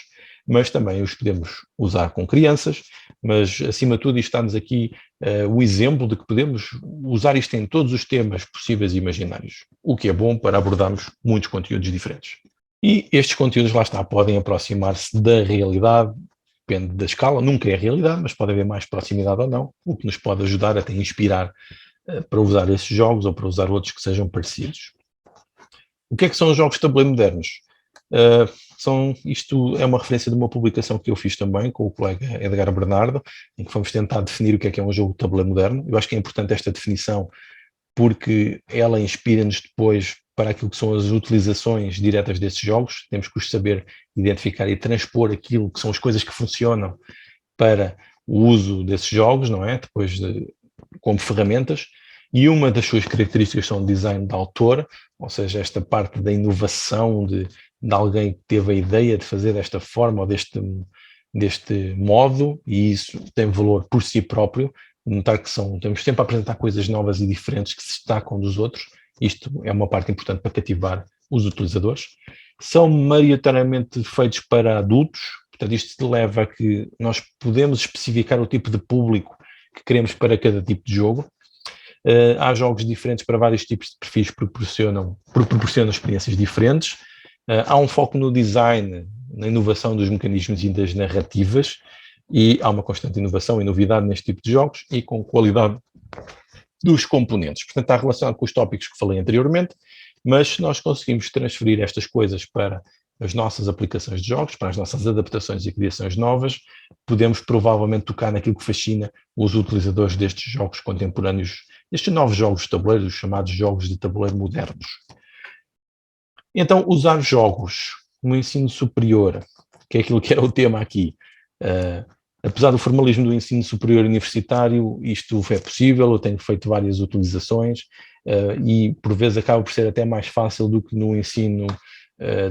mas também os podemos usar com crianças, mas acima de tudo isto está-nos aqui o exemplo de que podemos usar isto em todos os temas possíveis e imaginários, o que é bom para abordarmos muitos conteúdos diferentes. E estes conteúdos, lá está, podem aproximar-se da realidade, depende da escala, nunca é a realidade, mas pode haver mais proximidade ou não, o que nos pode ajudar até inspirar para usar esses jogos ou para usar outros que sejam parecidos. O que é que são os jogos de tabuleiro modernos? Isto é uma referência de uma publicação que eu fiz também com o colega Edgar Bernardo, em que fomos tentar definir o que é um jogo de tabuleiro moderno. Eu acho que é importante esta definição porque ela inspira-nos depois para aquilo que são as utilizações diretas desses jogos. Temos que os saber identificar e transpor aquilo que são as coisas que funcionam para o uso desses jogos, não é? Depois como ferramentas. E uma das suas características são o design de autor, ou seja, esta parte da inovação de alguém que teve a ideia de fazer desta forma ou deste modo, e isso tem valor por si próprio. Notar que temos sempre a apresentar coisas novas e diferentes que se destacam dos outros. Isto é uma parte importante para cativar os utilizadores. São maioritariamente feitos para adultos, portanto isto leva a que nós podemos especificar o tipo de público que queremos para cada tipo de jogo. Há jogos diferentes para vários tipos de perfis que proporcionam experiências diferentes. Há um foco no design, na inovação dos mecanismos e das narrativas, e há uma constante inovação e novidade neste tipo de jogos e com qualidade dos componentes. Portanto, está relacionado com os tópicos que falei anteriormente, mas se nós conseguimos transferir estas coisas para as nossas aplicações de jogos, para as nossas adaptações e criações novas, podemos provavelmente tocar naquilo que fascina os utilizadores destes jogos contemporâneos, destes novos jogos de tabuleiro, os chamados jogos de tabuleiro modernos. Então, usar jogos no ensino superior, que é aquilo que era o tema aqui, apesar do formalismo do ensino superior universitário, isto é possível, eu tenho feito várias utilizações e por vezes acaba por ser até mais fácil do que no ensino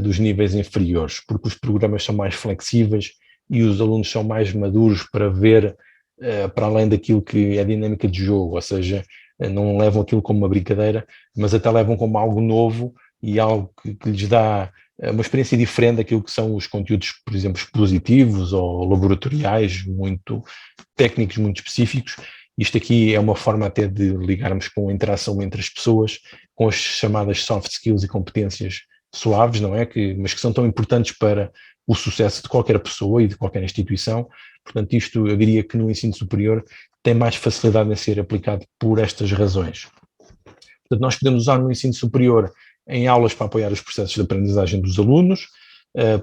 dos níveis inferiores, porque os programas são mais flexíveis e os alunos são mais maduros para ver para além daquilo que é a dinâmica de jogo, ou seja, não levam aquilo como uma brincadeira, mas até levam como algo novo e algo que lhes dá uma experiência diferente daquilo que são os conteúdos, por exemplo, expositivos ou laboratoriais, muito técnicos, muito específicos. Isto aqui é uma forma até de ligarmos com a interação entre as pessoas, com as chamadas soft skills e competências suaves, não é? Mas que são tão importantes para o sucesso de qualquer pessoa e de qualquer instituição. Portanto, isto eu diria que no ensino superior tem mais facilidade em ser aplicado por estas razões. Portanto, nós podemos usar no ensino superior em aulas para apoiar os processos de aprendizagem dos alunos,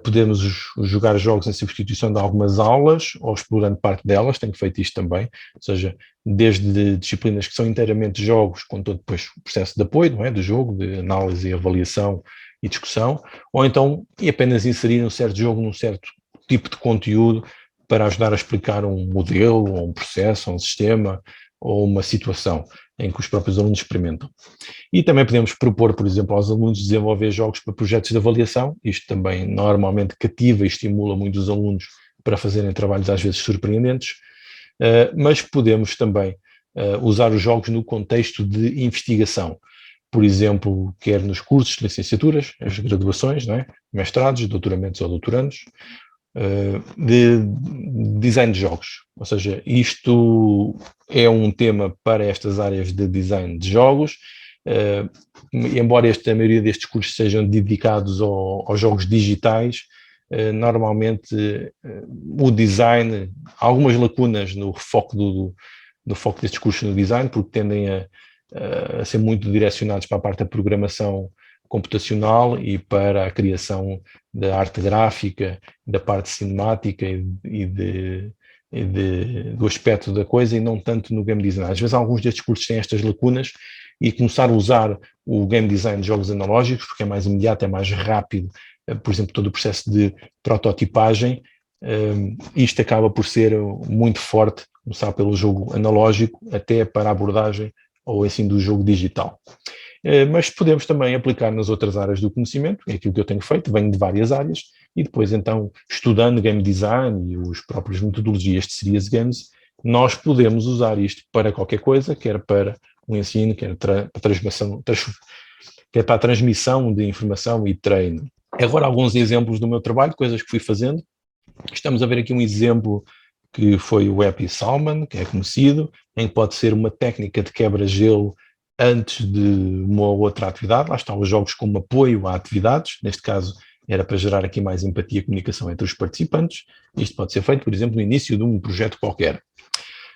podemos jogar jogos em substituição de algumas aulas ou explorando parte delas, tenho feito isto também, ou seja, desde disciplinas que são inteiramente jogos, com todo depois o processo de apoio, não é, do jogo, de análise e avaliação e discussão, ou então apenas inserir um certo jogo num certo tipo de conteúdo para ajudar a explicar um modelo, ou um processo, ou um sistema, ou uma situação em que os próprios alunos experimentam. E também podemos propor, por exemplo, aos alunos desenvolver jogos para projetos de avaliação. Isto também normalmente cativa e estimula muitos alunos para fazerem trabalhos às vezes surpreendentes, mas podemos também usar os jogos no contexto de investigação. Por exemplo, quer nos cursos de licenciaturas, as graduações, não é? Mestrados, doutoramentos ou doutorandos, de design de jogos, ou seja, isto é um tema para estas áreas de design de jogos embora a maioria destes cursos sejam dedicados aos jogos digitais, normalmente o design, há algumas lacunas no foco destes cursos no design, porque tendem a ser muito direcionados para a parte da programação computacional e para a criação da arte gráfica, da parte cinemática do aspecto da coisa, e não tanto no game design. Às vezes alguns destes cursos têm estas lacunas, e começar a usar o game design de jogos analógicos, porque é mais imediato, é mais rápido, por exemplo, todo o processo de prototipagem, isto acaba por ser muito forte, começar pelo jogo analógico até para a abordagem ou ensino do jogo digital. Mas podemos também aplicar nas outras áreas do conhecimento, é aquilo que eu tenho feito, venho de várias áreas, e depois então, estudando game design e as próprias metodologias de serious games, nós podemos usar isto para qualquer coisa, quer para o ensino, quer para a transmissão de informação e treino. Agora, alguns exemplos do meu trabalho, coisas que fui fazendo. Estamos a ver aqui um exemplo que foi o Happy Salmon, que é conhecido, em que pode ser uma técnica de quebra-gelo antes de uma outra atividade. Lá estão os jogos como apoio a atividades, neste caso era para gerar aqui mais empatia e comunicação entre os participantes. Isto pode ser feito, por exemplo, no início de um projeto qualquer.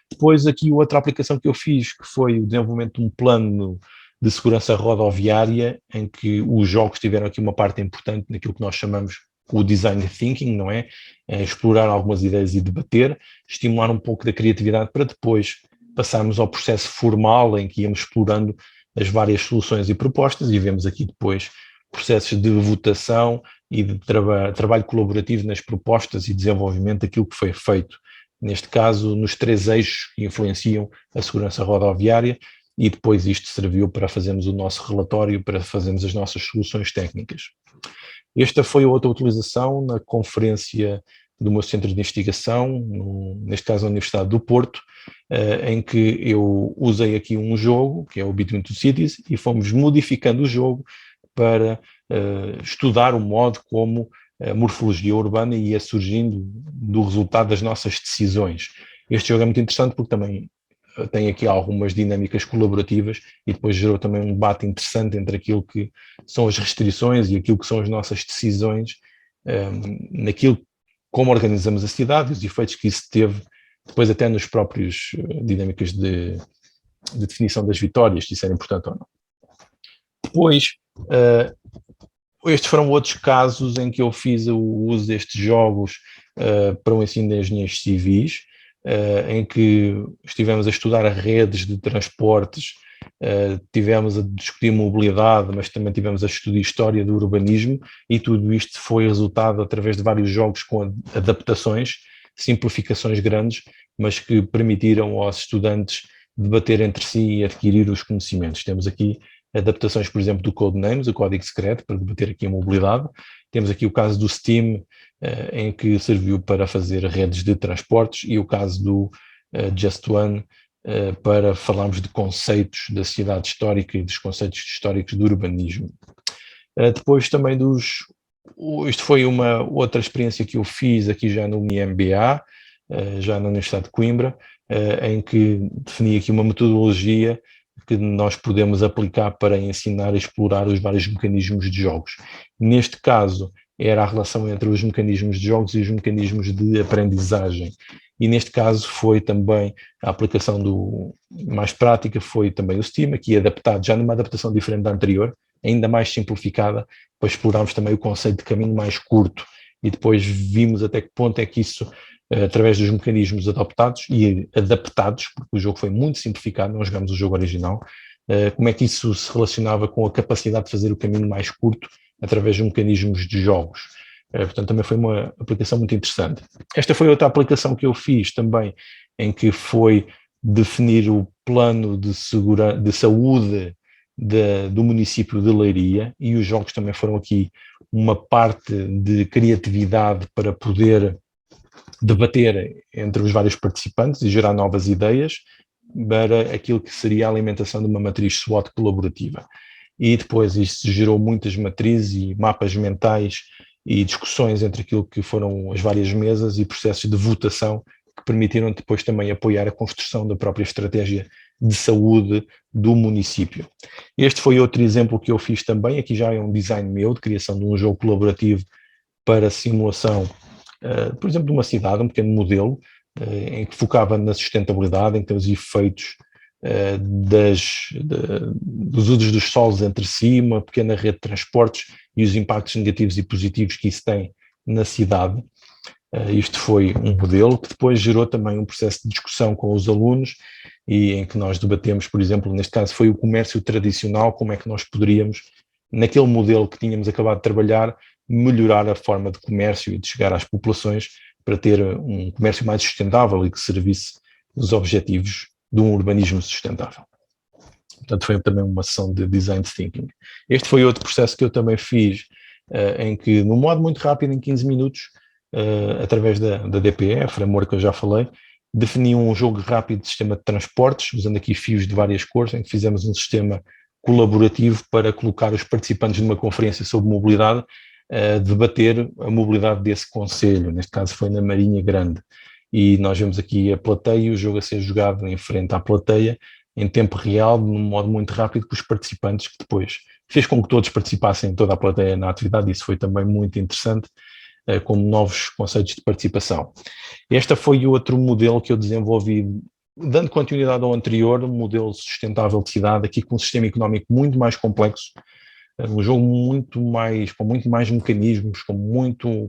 Depois aqui outra aplicação que eu fiz, que foi o desenvolvimento de um plano de segurança rodoviária, em que os jogos tiveram aqui uma parte importante naquilo que nós chamamos o design thinking, não é? Explorar algumas ideias e debater, estimular um pouco da criatividade para depois passarmos ao processo formal em que íamos explorando as várias soluções e propostas, e vemos aqui depois processos de votação e de trabalho colaborativo nas propostas e desenvolvimento daquilo que foi feito, neste caso nos 3 eixos que influenciam a segurança rodoviária, e depois isto serviu para fazermos o nosso relatório, para fazermos as nossas soluções técnicas. Esta foi outra utilização na conferência do meu centro de investigação, neste caso a Universidade do Porto, em que eu usei aqui um jogo, que é o Between Two Cities, e fomos modificando o jogo para estudar o modo como a morfologia urbana ia surgindo do resultado das nossas decisões. Este jogo é muito interessante porque também tem aqui algumas dinâmicas colaborativas e depois gerou também um debate interessante entre aquilo que são as restrições e aquilo que são as nossas decisões, naquilo como organizamos a cidade e os efeitos que isso teve depois até nos próprios dinâmicas de definição das vitórias, se isso era importante ou não. Depois, estes foram outros casos em que eu fiz o uso destes jogos para o ensino de engenheiros civis, em que estivemos a estudar redes de transportes, tivemos a discutir mobilidade, mas também tivemos a estudar história do urbanismo, e tudo isto foi resultado através de vários jogos com adaptações, simplificações grandes, mas que permitiram aos estudantes debater entre si e adquirir os conhecimentos. Temos aqui adaptações, por exemplo, do Codenames, o código secreto, para debater aqui a mobilidade. Temos aqui o caso do Steam, em que serviu para fazer redes de transportes, e o caso do Just One, para falarmos de conceitos da cidade histórica e dos conceitos históricos do urbanismo. Depois também isto foi uma outra experiência que eu fiz aqui já no MBA, já na Universidade de Coimbra, em que defini aqui uma metodologia que nós podemos aplicar para ensinar a explorar os vários mecanismos de jogos. Neste caso, era a relação entre os mecanismos de jogos e os mecanismos de aprendizagem. E neste caso foi também a aplicação mais prática, foi também o Steam, aqui adaptado, já numa adaptação diferente da anterior, ainda mais simplificada, para explorarmos também o conceito de caminho mais curto, e depois vimos até que ponto é que isso, através dos mecanismos adaptados, porque o jogo foi muito simplificado, não jogamos o jogo original, como é que isso se relacionava com a capacidade de fazer o caminho mais curto através de mecanismos de jogos. Portanto, também foi uma aplicação muito interessante. Esta foi outra aplicação que eu fiz também, em que foi definir o plano de saúde do município de Leiria, e os jogos também foram aqui uma parte de criatividade para poder debater entre os vários participantes e gerar novas ideias para aquilo que seria a alimentação de uma matriz SWOT colaborativa. E depois isso gerou muitas matrizes e mapas mentais e discussões entre aquilo que foram as várias mesas e processos de votação que permitiram depois também apoiar a construção da própria estratégia de saúde do município. Este foi outro exemplo que eu fiz também, aqui já é um design meu, de criação de um jogo colaborativo para simulação, por exemplo, de uma cidade, um pequeno modelo, em que focava na sustentabilidade, em que os efeitos dos usos dos solos entre si, uma pequena rede de transportes e os impactos negativos e positivos que isso tem na cidade. Isto foi um modelo que depois gerou também um processo de discussão com os alunos e em que nós debatemos, por exemplo, neste caso foi o comércio tradicional, como é que nós poderíamos, naquele modelo que tínhamos acabado de trabalhar, melhorar a forma de comércio e de chegar às populações para ter um comércio mais sustentável e que servisse os objetivos de um urbanismo sustentável. Portanto, foi também uma sessão de design thinking. Este foi outro processo que eu também fiz, em que, num modo muito rápido, em 15 minutos, através da DPE, a framework que eu já falei, defini um jogo rápido de sistema de transportes, usando aqui fios de várias cores, em que fizemos um sistema colaborativo para colocar os participantes numa conferência sobre mobilidade, debater a mobilidade desse concelho, neste caso foi na Marinha Grande, e nós vemos aqui a plateia e o jogo a ser jogado em frente à plateia, em tempo real, num modo muito rápido, com os participantes, que depois fez com que todos participassem, toda a plateia na atividade, isso foi também muito interessante, como novos conceitos de participação. Este foi outro modelo que eu desenvolvi, dando continuidade ao anterior, um modelo sustentável de cidade, aqui com um sistema económico muito mais complexo, um jogo com muito mais mecanismos, com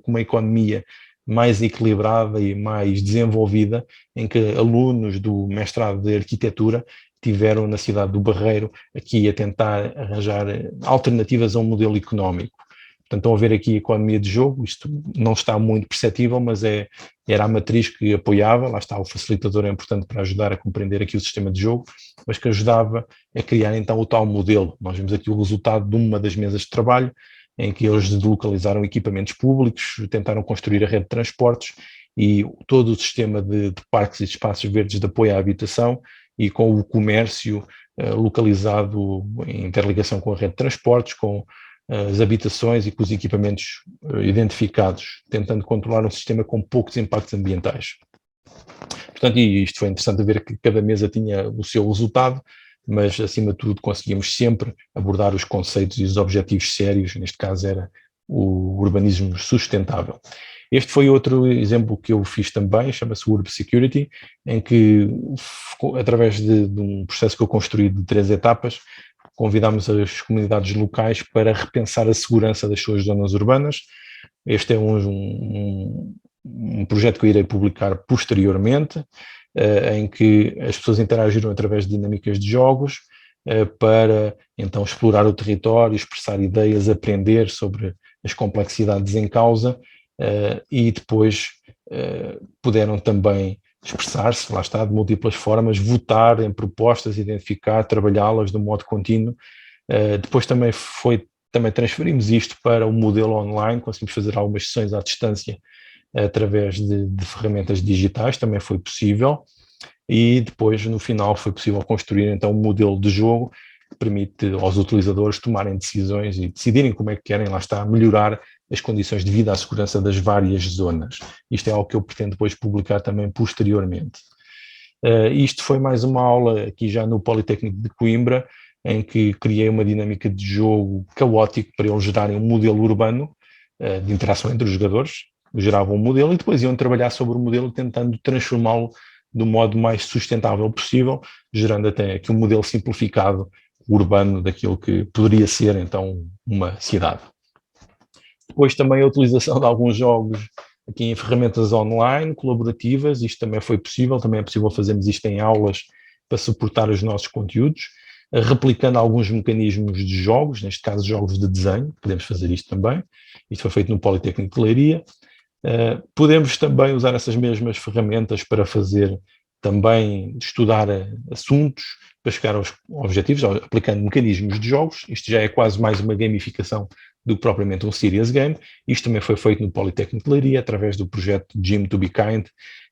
uma economia mais equilibrada e mais desenvolvida, em que alunos do mestrado de arquitetura tiveram na cidade do Barreiro aqui a tentar arranjar alternativas a um modelo económico. Portanto, estão a ver aqui a economia de jogo, isto não está muito perceptível, mas era a matriz que apoiava, lá está, o facilitador é importante para ajudar a compreender aqui o sistema de jogo, mas que ajudava a criar então o tal modelo. Nós vemos aqui o resultado de uma das mesas de trabalho, em que eles deslocalizaram equipamentos públicos, tentaram construir a rede de transportes e todo o sistema de parques e de espaços verdes de apoio à habitação e com o comércio localizado em interligação com a rede de transportes, com as habitações e com os equipamentos identificados, tentando controlar um sistema com poucos impactos ambientais. Portanto, e isto foi interessante ver que cada mesa tinha o seu resultado, mas acima de tudo conseguimos sempre abordar os conceitos e os objetivos sérios, neste caso era o urbanismo sustentável. Este foi outro exemplo que eu fiz também, chama-se Urb Security, em que, através de um processo que eu construí de 3 etapas, convidámos as comunidades locais para repensar a segurança das suas zonas urbanas. Este é um projeto que eu irei publicar posteriormente, em que as pessoas interagiram através de dinâmicas de jogos para então explorar o território, expressar ideias, aprender sobre as complexidades em causa e depois puderam também expressar-se, lá está, de múltiplas formas, votar em propostas, identificar, trabalhá-las de um modo contínuo. Depois também transferimos isto para um modelo online, conseguimos fazer algumas sessões à distância através de ferramentas digitais, também foi possível, e depois no final foi possível construir então um modelo de jogo que permite aos utilizadores tomarem decisões e decidirem como é que querem, lá está, melhorar as condições de vida à segurança das várias zonas. Isto é algo que eu pretendo depois publicar também posteriormente. Isto foi mais uma aula aqui já no Politécnico de Coimbra, em que criei uma dinâmica de jogo caótico para eles gerarem um modelo urbano de interação entre os jogadores, geravam um modelo e depois iam trabalhar sobre o modelo tentando transformá-lo do modo mais sustentável possível, gerando até aqui um modelo simplificado urbano daquilo que poderia ser então uma cidade. Depois também a utilização de alguns jogos aqui em ferramentas online, colaborativas, isto também foi possível, também é possível fazermos isto em aulas para suportar os nossos conteúdos, replicando alguns mecanismos de jogos, neste caso jogos de desenho, podemos fazer isto também, isto foi feito no Politécnico de Leiria. Podemos também usar essas mesmas ferramentas para fazer também, estudar assuntos, para chegar aos objetivos, aplicando mecanismos de jogos, isto já é quase mais uma gamificação do que propriamente um serious game. Isto também foi feito no Politécnico de Leiria, através do projeto Gym to be Kind,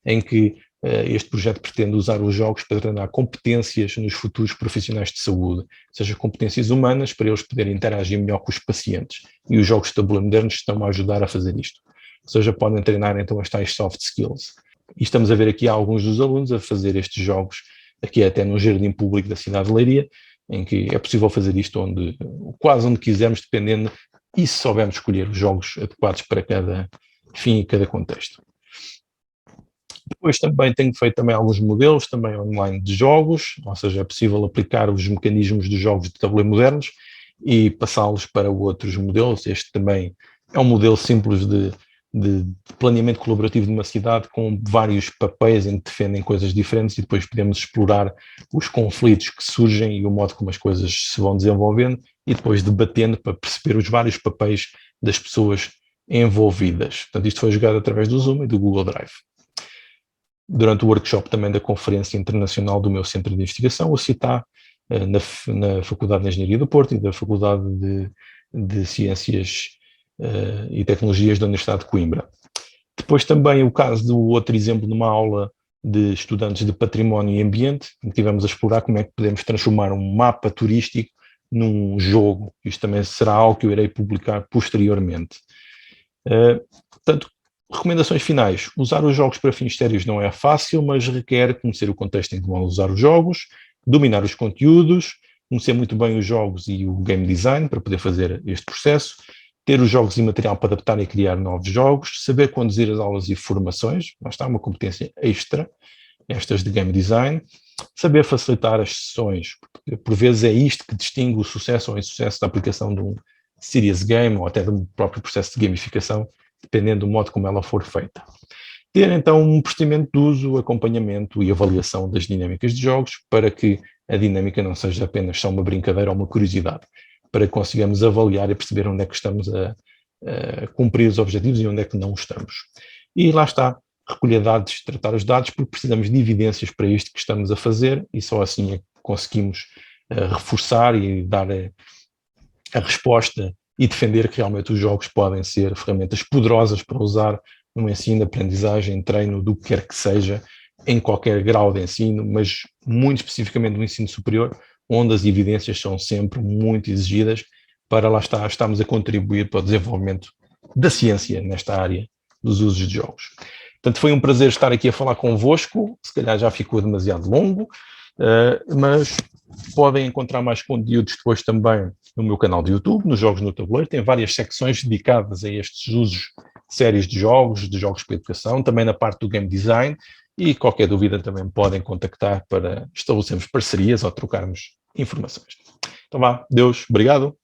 em que este projeto pretende usar os jogos para treinar competências nos futuros profissionais de saúde, ou seja, competências humanas para eles poderem interagir melhor com os pacientes. E os jogos de tabuleiro modernos estão a ajudar a fazer isto. Ou seja, podem treinar então as tais soft skills. E estamos a ver aqui alguns dos alunos a fazer estes jogos aqui é até no jardim público da cidade de Leiria, em que é possível fazer isto quase onde quisermos, dependendo, e se soubermos escolher os jogos adequados para cada fim e cada contexto. Depois também tenho feito também alguns modelos também online de jogos, ou seja, é possível aplicar os mecanismos dos jogos de tabuleiro modernos e passá-los para outros modelos. Este também é um modelo simples de planeamento colaborativo de uma cidade com vários papéis em que defendem coisas diferentes e depois podemos explorar os conflitos que surgem e o modo como as coisas se vão desenvolvendo e depois debatendo para perceber os vários papéis das pessoas envolvidas. Portanto, isto foi jogado através do Zoom e do Google Drive. Durante o workshop também da Conferência Internacional do meu Centro de Investigação, o CITA, na Faculdade de Engenharia do Porto e da Faculdade de Ciências e Tecnologias da Universidade de Coimbra. Depois também o caso do outro exemplo numa aula de estudantes de património e ambiente, em que tivemos a explorar como é que podemos transformar um mapa turístico num jogo. Isto também será algo que eu irei publicar posteriormente. Portanto, recomendações finais. Usar os jogos para fins sérios não é fácil, mas requer conhecer o contexto em que vão usar os jogos, dominar os conteúdos, conhecer muito bem os jogos e o game design para poder fazer este processo, ter os jogos e material para adaptar e criar novos jogos, saber conduzir as aulas e formações, lá está uma competência extra, estas de game design, saber facilitar as sessões, porque por vezes é isto que distingue o sucesso ou insucesso da aplicação de um serious game ou até do próprio processo de gamificação, dependendo do modo como ela for feita. Ter, então, um procedimento de uso, acompanhamento e avaliação das dinâmicas de jogos para que a dinâmica não seja apenas só uma brincadeira ou uma curiosidade, para que consigamos avaliar e perceber onde é que estamos a cumprir os objetivos e onde é que não estamos. E lá está, recolher dados, tratar os dados, porque precisamos de evidências para isto que estamos a fazer e só assim é que conseguimos reforçar e dar a resposta e defender que realmente os jogos podem ser ferramentas poderosas para usar no ensino, aprendizagem, treino, do que quer que seja, em qualquer grau de ensino, mas muito especificamente no ensino superior, onde as evidências são sempre muito exigidas para lá estarmos a contribuir para o desenvolvimento da ciência nesta área dos usos de jogos. Portanto, foi um prazer estar aqui a falar convosco, se calhar já ficou demasiado longo, mas podem encontrar mais conteúdos depois também no meu canal de YouTube, nos Jogos no Tabuleiro, tem várias secções dedicadas a estes usos sérios de jogos para educação, também na parte do game design, e qualquer dúvida também podem contactar para estabelecermos parcerias ou trocarmos informações. Então vá, Deus, obrigado.